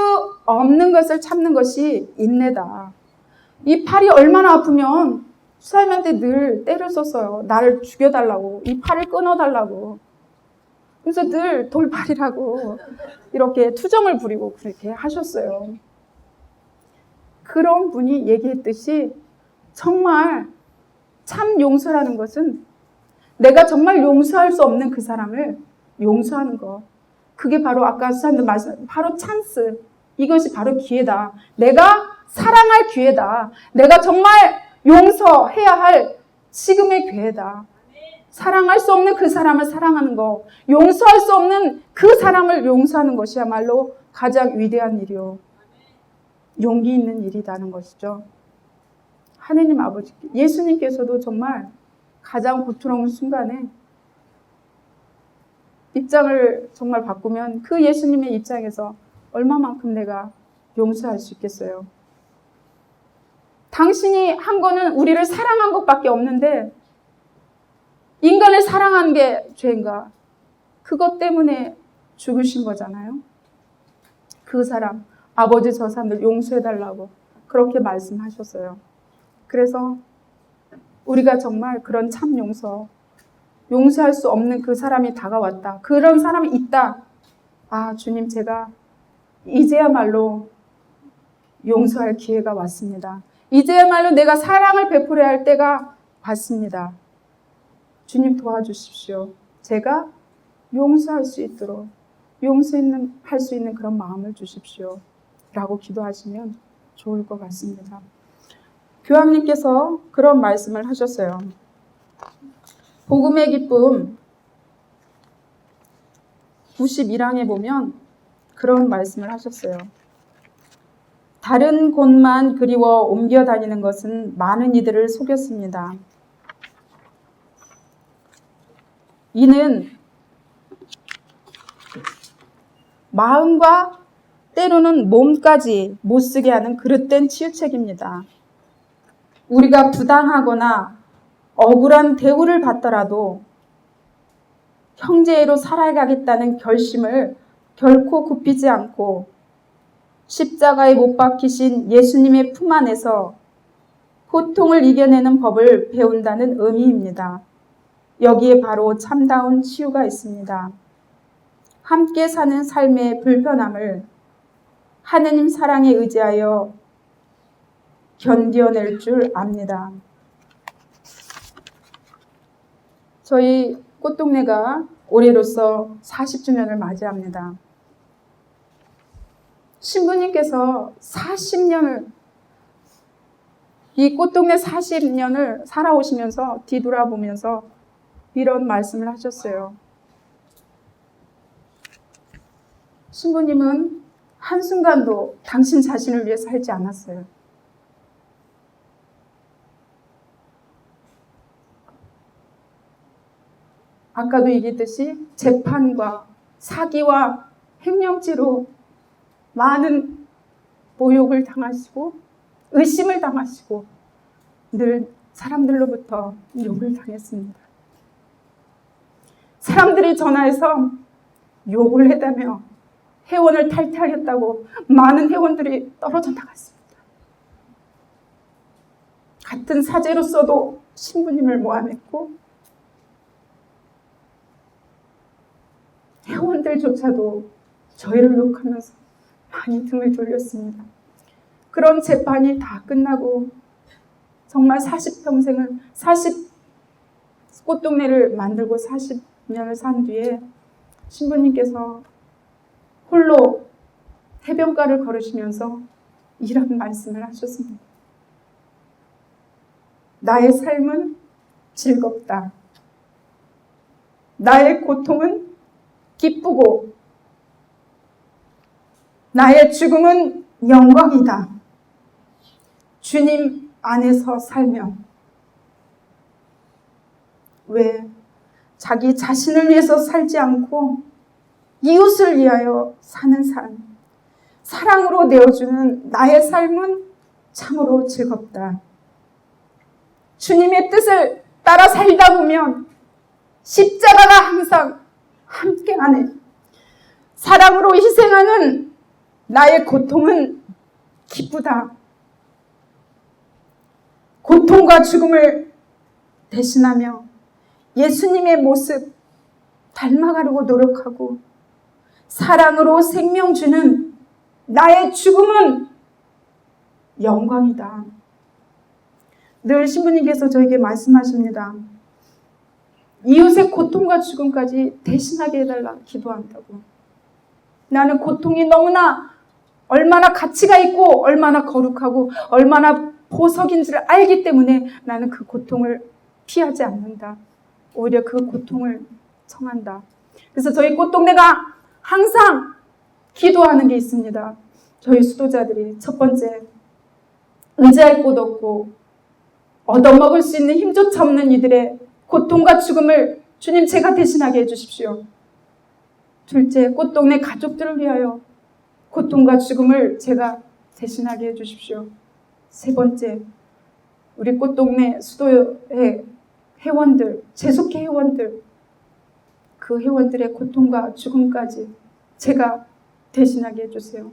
없는 것을 참는 것이 인내다. 이 팔이 얼마나 아프면 수사님한테 늘 때를 썼어요. 나를 죽여달라고. 이 팔을 끊어달라고. 그래서 늘 돌팔이라고 이렇게 투정을 부리고 그렇게 하셨어요. 그런 분이 얘기했듯이 정말 참 용서라는 것은 내가 정말 용서할 수 없는 그 사람을 용서하는 것. 그게 바로 아까 수사님도 말씀, 바로 찬스. 이것이 바로 기회다. 내가 사랑할 기회다. 내가 정말 용서해야 할 지금의 기회다. 사랑할 수 없는 그 사람을 사랑하는 것, 용서할 수 없는 그 사람을 용서하는 것이야말로 가장 위대한 일이요. 용기 있는 일이라는 것이죠. 하느님 아버지, 예수님께서도 정말 가장 고통스러운 순간에 입장을 정말 바꾸면 그 예수님의 입장에서 얼마만큼 내가 용서할 수 있겠어요. 당신이 한 거는 우리를 사랑한 것밖에 없는데 인간을 사랑한 게 죄인가? 그것 때문에 죽으신 거잖아요. 그 사람, 아버지 저 사람들 용서해달라고 그렇게 말씀하셨어요. 그래서 우리가 정말 그런 참 용서할 수 없는 그 사람이 다가왔다. 그런 사람이 있다. 아, 주님, 제가 이제야말로 용서할 기회가 왔습니다. 이제야말로 내가 사랑을 베풀어야 할 때가 왔습니다. 주님 도와주십시오. 제가 용서할 수 있도록 용서할 수 있는 그런 마음을 주십시오. 라고 기도하시면 좋을 것 같습니다. 교황님께서 그런 말씀을 하셨어요. 복음의 기쁨 91항에 보면 그런 말씀을 하셨어요. 다른 곳만 그리워 옮겨 다니는 것은 많은 이들을 속였습니다. 이는 마음과 때로는 몸까지 못쓰게 하는 그릇된 치유책입니다. 우리가 부당하거나 억울한 대우를 받더라도 형제로 살아가겠다는 결심을 결코 굽히지 않고 십자가에 못 박히신 예수님의 품 안에서 고통을 이겨내는 법을 배운다는 의미입니다. 여기에 바로 참다운 치유가 있습니다. 함께 사는 삶의 불편함을 하느님 사랑에 의지하여 견뎌낼 줄 압니다. 저희 꽃동네가 올해로서 40주년을 맞이합니다. 신부님께서 40년을 이 꽃동네 40년을 살아오시면서 뒤돌아보면서 이런 말씀을 하셨어요. 신부님은 한순간도 당신 자신을 위해 살지 않았어요. 아까도 얘기했듯이 재판과 사기와 횡령죄로 많은 모욕을 당하시고 의심을 당하시고 늘 사람들로부터 욕을 당했습니다. 사람들이 전화해서 욕을 해대며 회원을 탈퇴하겠다고 많은 회원들이 떨어져 나갔습니다. 같은 사제로서도 신부님을 모함했고 회원들조차도 저희를 욕하면서 많이 등을 돌렸습니다. 그런 재판이 다 끝나고 정말 40평생을 꽃동네를 만들고 40년을 산 뒤에 신부님께서 홀로 해변가를 걸으시면서 이런 말씀을 하셨습니다. 나의 삶은 즐겁다. 나의 고통은 기쁘고 나의 죽음은 영광이다. 주님 안에서 살면 왜 자기 자신을 위해서 살지 않고 이웃을 위하여 사는 삶, 사랑으로 내어주는 나의 삶은 참으로 즐겁다. 주님의 뜻을 따라 살다 보면 십자가가 항상 함께하네. 사랑으로 희생하는 나의 고통은 기쁘다. 고통과 죽음을 대신하며 예수님의 모습 닮아가려고 노력하고 사랑으로 생명 주는 나의 죽음은 영광이다. 늘 신부님께서 저에게 말씀하십니다. 이웃의 고통과 죽음까지 대신하게 해달라 기도한다고. 나는 고통이 너무나 얼마나 가치가 있고 얼마나 거룩하고 얼마나 보석인지를 알기 때문에 나는 그 고통을 피하지 않는다. 오히려 그 고통을 청한다. 그래서 저희 꽃동네가 항상 기도하는 게 있습니다. 저희 수도자들이 첫 번째, 의지할 곳 없고 얻어먹을 수 있는 힘조차 없는 이들의 고통과 죽음을 주님 제가 대신하게 해주십시오. 둘째, 꽃동네 가족들을 위하여 고통과 죽음을 제가 대신하게 해주십시오. 세 번째, 우리 꽃동네 수도의 회원들, 재속회 회원들, 그 회원들의 고통과 죽음까지 제가 대신하게 해주세요.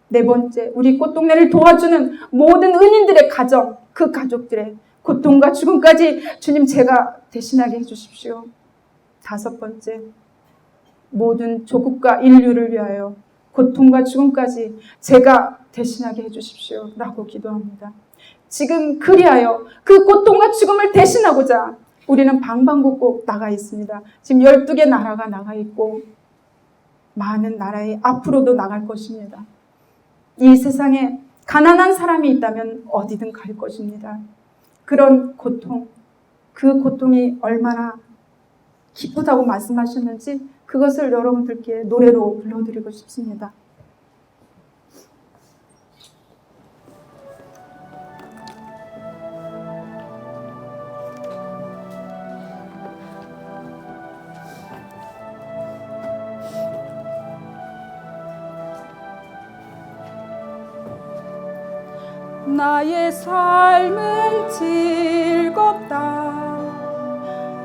네 번째, 우리 꽃동네를 도와주는 모든 은인들의 가정, 그 가족들의 고통과 죽음까지 주님 제가 대신하게 해주십시오. 다섯 번째, 모든 조국과 인류를 위하여 고통과 죽음까지 제가 대신하게 해주십시오. 라고 기도합니다. 지금 그리하여 그 고통과 죽음을 대신하고자 우리는 방방곡곡 나가 있습니다. 지금 12개 나라가 나가 있고 많은 나라에 앞으로도 나갈 것입니다. 이 세상에 가난한 사람이 있다면 어디든 갈 것입니다. 그런 고통, 그 고통이 얼마나 기쁘다고 말씀하셨는지 그것을 여러분들께 노래로 불러드리고 싶습니다. 나의 삶은 즐겁다.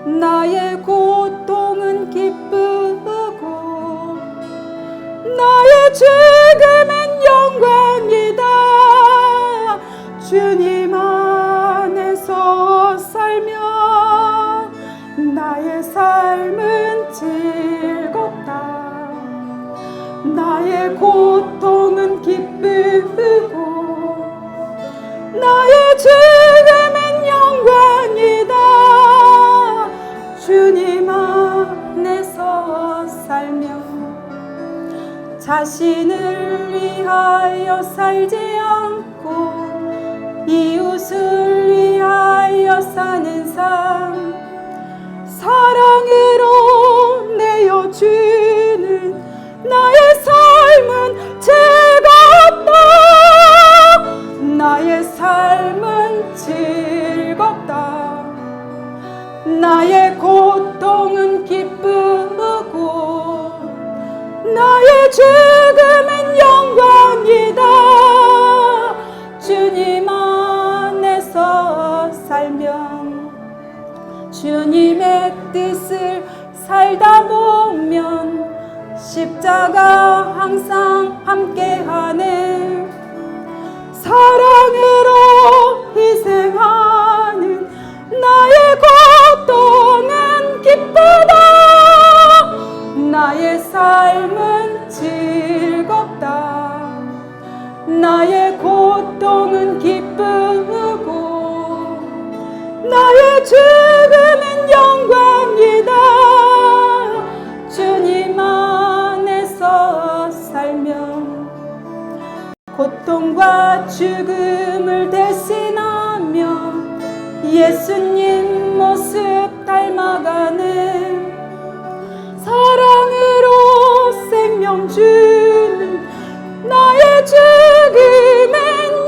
나의 고통은 기쁘고 나의 죽음은 즐겁다. 나의 고통은 기쁘고 나의 죽음은 영광이다. 주님 안에서 살며 자신을 위하여 살지 않고 이웃을 위하여 사는 삶, 사랑으로 내어주는 나의 삶은 즐겁다. 나의 삶은 즐겁다. 나의 고통은 기쁘고 나의 죽음은 영광이다. 주님 안에서 살면 주님의 뜻을 살다 보면 십자가 항상 함께하네. 사랑으로 희생하는 나의 고통은 기쁘다. 나의 삶은 즐겁다. 나의 고통은 기쁘고 나의 죽음은 영광이다. 주님 안에서 살면 고통과 죽음을 대신하며 예수님 모습 닮아가는 사랑으로 생명 주는 나의 죽음은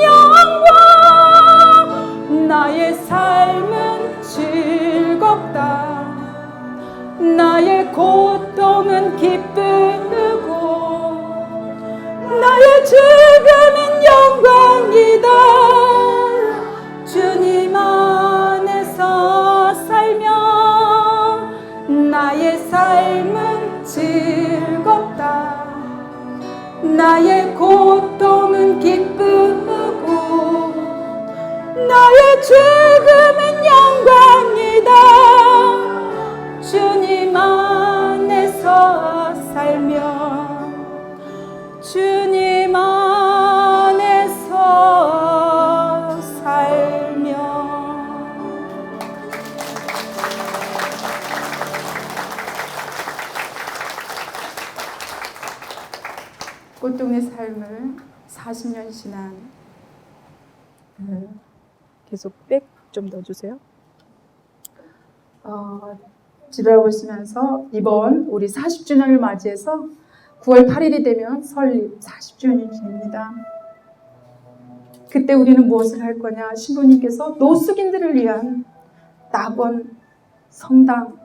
영광. 나의 삶은 즐겁다. 나의 고통은 기쁘고 나의 죽음은 영광이다. 주님 안에서 살며 나의 삶은 즐겁다. 나의 고통은 기쁘고 나의 죽음은 영광이다. 주님 안에서 살며 주님 안에서 살며. 꽃동네 삶을 40년 지난 계속 백 좀 넣어주세요. 지도하고 있으면서 이번 우리 40주년을 맞이해서 9월 8일이 되면 설립 40주년이 됩니다. 그때 우리는 무엇을 할 거냐? 신부님께서 노숙인들을 위한 낙원 성당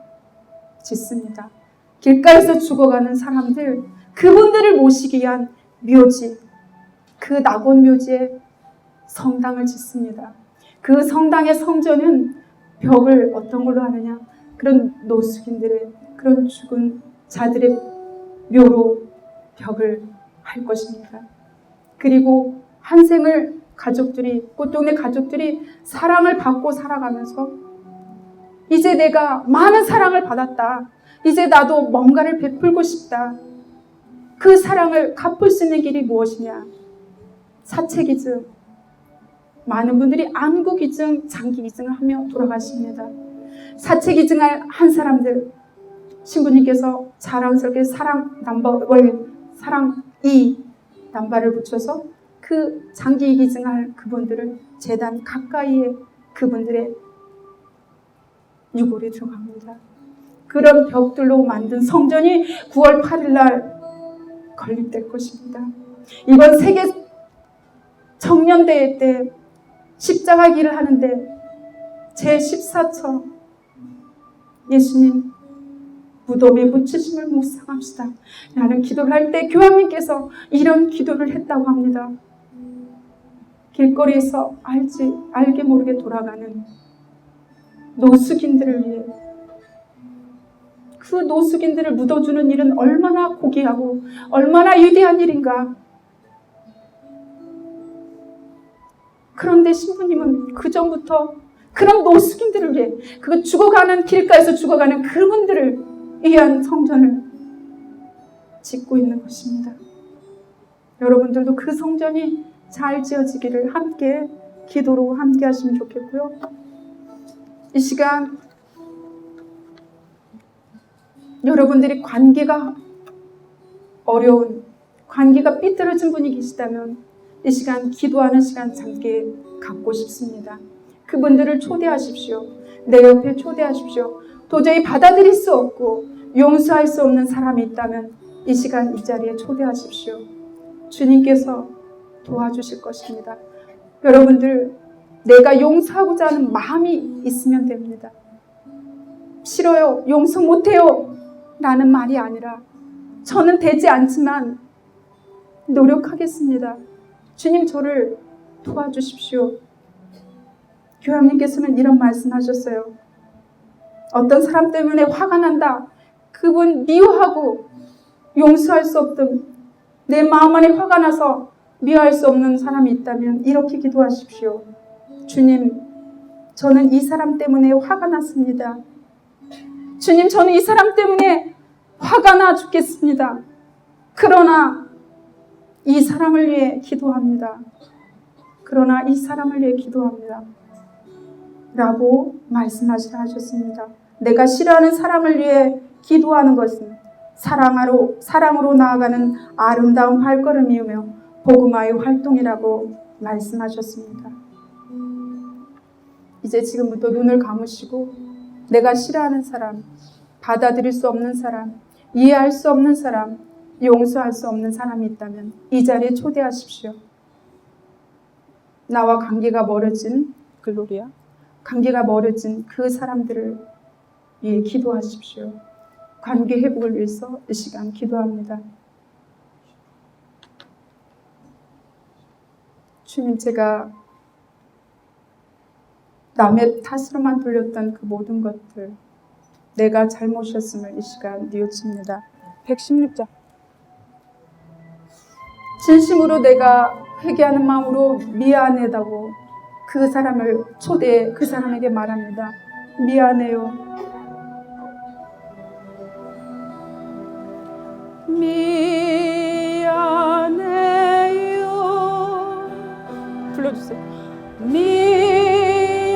짓습니다. 길가에서 죽어가는 사람들, 그분들을 모시기 위한 묘지, 그 낙원 묘지에 성당을 짓습니다. 그 성당의 성전은 벽을 어떤 걸로 하느냐? 그런 노숙인들의, 그런 죽은 자들의 묘로 벽을 할 것입니다. 그리고 한 생을 가족들이, 꽃동네 가족들이 사랑을 받고 살아가면서 이제 내가 많은 사랑을 받았다. 이제 나도 뭔가를 베풀고 싶다. 그 사랑을 갚을 수 있는 길이 무엇이냐? 사체기증. 많은 분들이 안구기증, 장기기증을 하며 돌아가십니다. 사체기증을 한 사람들, 신부님께서 자랑스럽게 사랑 넘버1, 사랑 2 남바를 붙여서 그 장기기증할 그분들을 제단 가까이에 그분들의 유골이 들어갑니다. 그런 벽들로 만든 성전이 9월 8일 날 건립될 것입니다. 이번 세계 청년대회 때 십자가 길을 하는데 제14처 예수님 무덤에 묻히심을 묵상합시다 라는 기도를 할 때 교황님께서 이런 기도를 했다고 합니다. 길거리에서 알게 모르게 돌아가는 노숙인들을 위해, 그 노숙인들을 묻어주는 일은 얼마나 고귀하고 얼마나 위대한 일인가. 그런데 신부님은 그 전부터 그런 노숙인들을 위해, 그 죽어가는 길가에서 죽어가는 그분들을 귀한 성전을 짓고 있는 것입니다. 여러분들도 그 성전이 잘 지어지기를 함께 기도로 함께 하시면 좋겠고요. 이 시간 여러분들이 관계가 어려운, 관계가 삐뚤어진 분이 계시다면 이 시간 기도하는 시간 함께 갖고 싶습니다. 그분들을 초대하십시오. 내 옆에 초대하십시오. 도저히 받아들일 수 없고 용서할 수 없는 사람이 있다면 이 시간 이 자리에 초대하십시오. 주님께서 도와주실 것입니다. 여러분들, 내가 용서하고자 하는 마음이 있으면 됩니다. 싫어요, 용서 못해요 라는 말이 아니라 저는 되지 않지만 노력하겠습니다. 주님, 저를 도와주십시오. 교황님께서는 이런 말씀하셨어요. 어떤 사람 때문에 화가 난다. 그분 미워하고 용서할 수 없던, 내 마음 안에 화가 나서 미워할 수 없는 사람이 있다면 이렇게 기도하십시오. 주님, 저는 이 사람 때문에 화가 났습니다. 주님, 저는 이 사람 때문에 화가 나 죽겠습니다. 그러나 이 사람을 위해 기도합니다. 그러나 이 사람을 위해 기도합니다. 라고 말씀하시라 하셨습니다. 내가 싫어하는 사람을 위해 기도하는 것은 사랑으로 나아가는 아름다운 발걸음이며 복음화의 활동이라고 말씀하셨습니다. 이제 지금부터 눈을 감으시고 내가 싫어하는 사람, 받아들일 수 없는 사람, 이해할 수 없는 사람, 용서할 수 없는 사람이 있다면 이 자리에 초대하십시오. 나와 관계가 멀어진 글로리아, 관계가 멀어진 그 사람들을 위해 기도하십시오. 관계 회복을 위해서 이 시간 기도합니다. 주님, 제가 남의 탓으로만 돌렸던 그 모든 것들, 내가 잘못이었음을 이 시간 뉘우칩니다. 116장. 진심으로 내가 회개하는 마음으로 미안하다고 그 사람을 초대해 그 사람에게 말합니다. 미안해요. 미안해요. 불러주세요. 미안해요.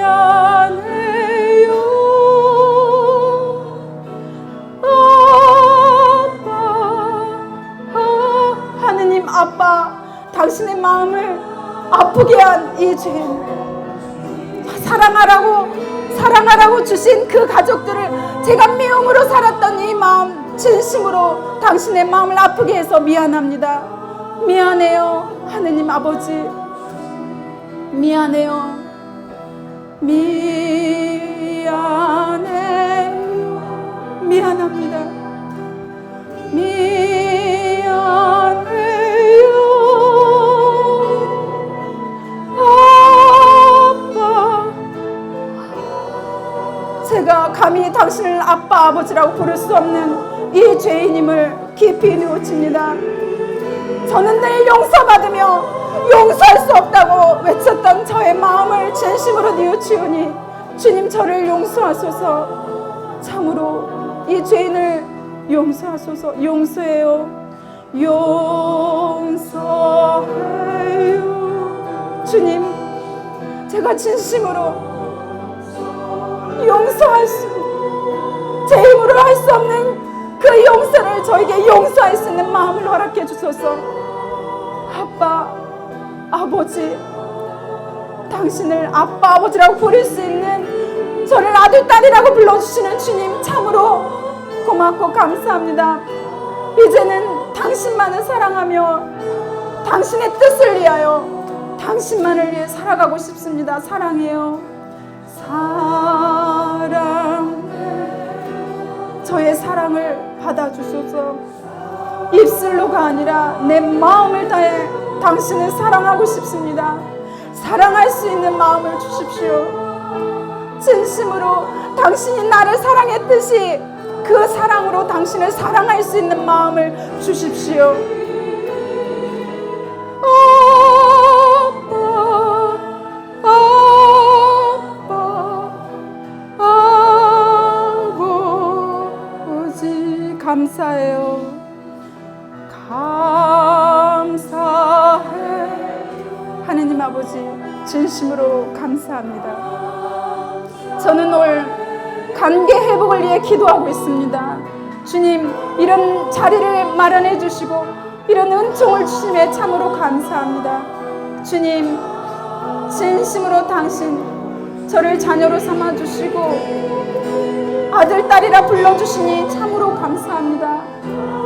하느님 아빠, 당신의 마음을 아프게 한 이 죄인, 사랑하라고 주신 그 가족들을 제가 미움으로 살았던 이 마음, 진심으로 당신의 마음을 아프게 해서 미안합니다. 미안해요. 하느님 아버지, 미안해요. 미안합니다. 제가 감히 당신을 아빠, 아버지라고 부를 수 없는 이 죄인임을 깊이 뉘우칩니다. 저는 늘 용서받으며 용서할 수 없다고 외쳤던 저의 마음을 진심으로 뉘우치우니 주님, 저를 용서하소서. 참으로 이 죄인을 용서하소서. 용서해요. 용서해요. 주님, 제가 진심으로 용서할 수, 제 힘으로 할 수 없는 그 용서를 저에게 용서할 수 있는 마음을 허락해 주소서. 아빠, 아버지, 당신을 아빠, 아버지라고 부를 수 있는 저를 아들, 딸이라고 불러주시는 주님, 참으로 고맙고 감사합니다. 이제는 당신만을 사랑하며 당신의 뜻을 위하여 당신만을 위해 살아가고 싶습니다. 사랑해요. 저의 사랑을 받아주소서. 입술로가 아니라 내 마음을 다해 당신을 사랑하고 싶습니다. 사랑할 수 있는 마음을 주십시오. 진심으로 당신이 나를 사랑했듯이 그 사랑으로 당신을 사랑할 수 있는 마음을 주십시오. 아버지, 아버지 감사해요. 감사해. 하느님 아버지 진심으로 감사합니다. 저는 오늘 관계 회복을 위해 기도하고 있습니다. 주님, 이런 자리를 마련해 주시고 이런 은총을 주심에 참으로 감사합니다. 주님, 진심으로 당신 저를 자녀로 삼아 주시고 아들, 딸이라 불러주시니 참으로 감사합니다.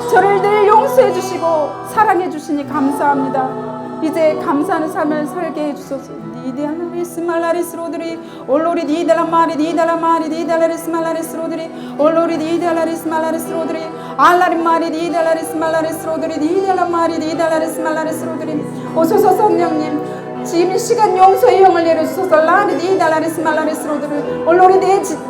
저를 늘 용서해 주시고 사랑해 주시니 감사합니다. 이제 감사하는 삶을 살게 해주소서. 니달라리스 말라리스로들이 올로리 니달라 마리 니달라 마리 니달라리스 말라리스로들이 올로리 니달라리스 말라리스로들이 알라리 마리 니달라리스 말라리스로들이 니달라 마리 니달라리스 말라리스로들이 오소서 성령님, 지금 이 시간 용서의 영을 내려주소서. 라리 니달라리스 말라리스로들이 올로리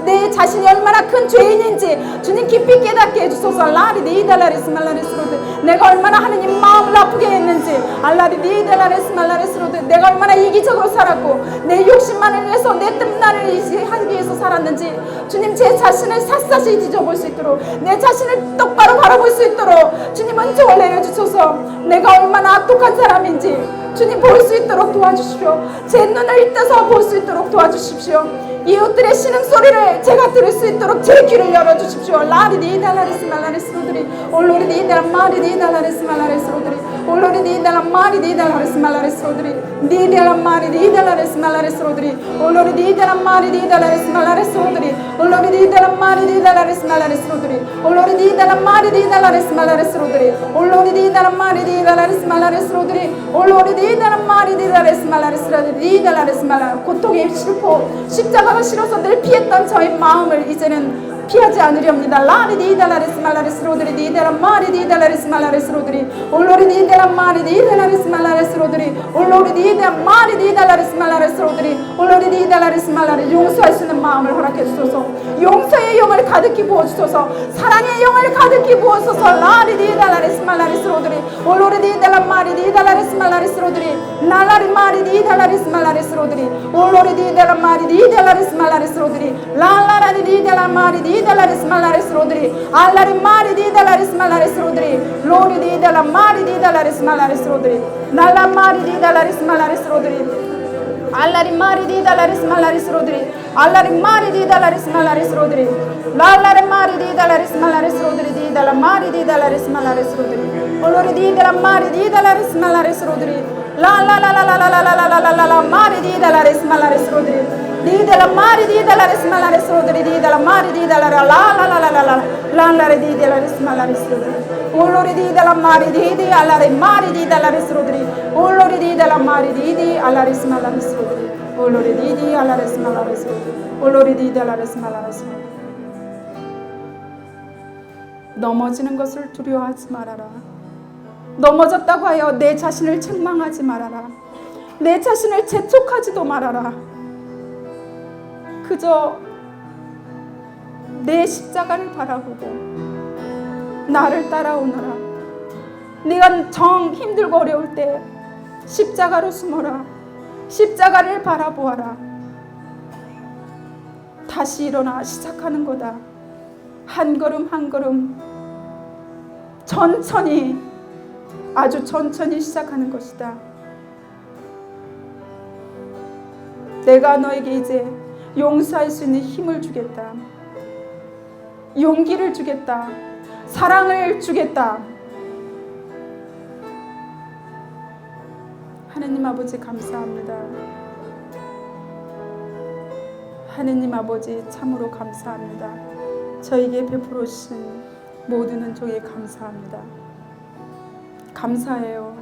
내 자신이 얼마나 큰 죄인인지 주님 깊이 깨닫게 해주소서. 라리 니달라리스 말라리스로들 내가 얼마나 하느님 마음을 아프게 했는지 알라리 니달라리스 말라리스로들 내가 얼마나 이기적으로 살았고 내 욕심만을 위해서 내 뜸나를 하기 위해서 살았는지 주님 제 자신을 샅샅이 뒤져볼 수 있도록 내 자신을 똑바로 바라볼 수 있도록 주님 은총을 내려주소서. 내가 얼마나 악독한 사람인지 주님 볼 수 있도록 도와주십시오. 제 눈을 떠서 볼 수 있도록 도와주십시오. 이웃들의 신음소리를 제가 들을 수 있도록 제 귀를 열어주십시오. 라리 니달라리스 말라리스로들이 올로리 니달라 마리 니달라리스 말라리스로들이 올로리 니달라 마리 니달라리스 말라리스로들이 니달라 마리 니달라리스 말라리스로들이 올로리 니달라 마리 니달라리스 말라리스로들이 올로리 니달라 마리 니달라리스 말라리스로들이 올로리 니달라 마리 니달라리스 말라리스로들이 올로리 니달라 마리 니달라리스 말라리스로들이 올로리 니달라 마리 니달라리스 말라리스로들이 니달라리스 말라 고통이 싫고 십자가가 싫어서 늘 피했던 저의 마음을 이제는 피하지 않으렵니다. 라리 니달라리스 말라리스로들이 니달라 마리 니달라리스 말라리스로들이 올로리 니달라 마리 니달라리스 말라리스로들이 올로리 니달라 마리 니달라리스 말라리스로들이 올로리 니달라리스 말라리 용서할 수 있는 마음을 허락해 주소서. 용서의 영을 가득히 부어주소서. 사랑의 영을 가득히 부어주소서. 라리 니달라리스 말라리스로들이 올로리 니달라 마리 니달라리스 말라리스로들이 날라리 마리 니달라리스 말라리스로들이 올로리 니달라 마리 니달라리스 말라리스로들이 랄라라리 니달라 마리 니달라리스 말라리스로들이 알라리 마리 니달라리스 말라리스로들이 로리 니달라 마리 니달라리스 말라리스로들이 날라 마리 니달라리스 말라리스로들이 알라리 마리 니달라리스 말라리스로들이 알라리 마리 니달라리스 말라리스로들이 랄라리 마리 니달라리스 말라리스로들이 니달라 마리 니달라리스 말라리스로들이 올로리 니달라 마리 니달라리스 말라리스로들이 라라라라라라라라라라라 마리 니달라리스 말라리스로들이 니달라 마리 니달라리스 말라리스로들이 니달라 마리 니달라라 라라라라라라 랄라리 니달라리스 말라리스로들이 올로리 니달라 마리 니디 알라리 마리 니달라리스로들이 올로리 니달라 마리 니디 알라리스 말라리스로들이 올로리 니디 알라리스 말라리스로들이 올로리 니달라리스 말라리스로들이 넘어지는 것을 두려워하지 말아라. 넘어졌다고 하여 내 자신을 책망하지 말아라. 내 자신을 재촉하지도 말아라. 그저 내 십자가를 바라보고 나를 따라오너라. 네가 정 힘들고 어려울 때 십자가로 숨어라. 십자가를 바라보아라. 다시 일어나 시작하는 거다. 한 걸음 한 걸음 천천히 아주 천천히 시작하는 것이다. 내가 너에게 이제 용서할 수 있는 힘을 주겠다. 용기를 주겠다. 사랑을 주겠다. 하느님 아버지 감사합니다. 하느님 아버지 참으로 감사합니다. 저에게 베풀어 주신 모든 은총에 감사합니다. 감사해요.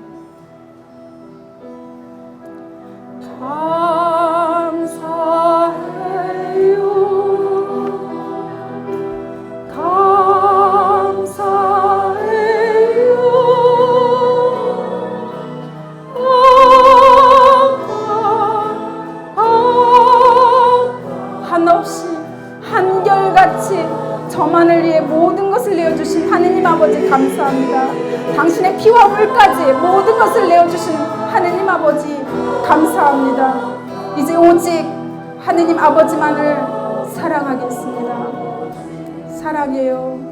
한없이 한결같이 저만을 위해 모든 것을 내어주신 하느님 아버지 감사합니다. 당신의 피와 물까지 모든 것을 내어주신 하느님 아버지 감사합니다. 이제 오직 하느님 아버지만을 사랑하겠습니다. 사랑해요.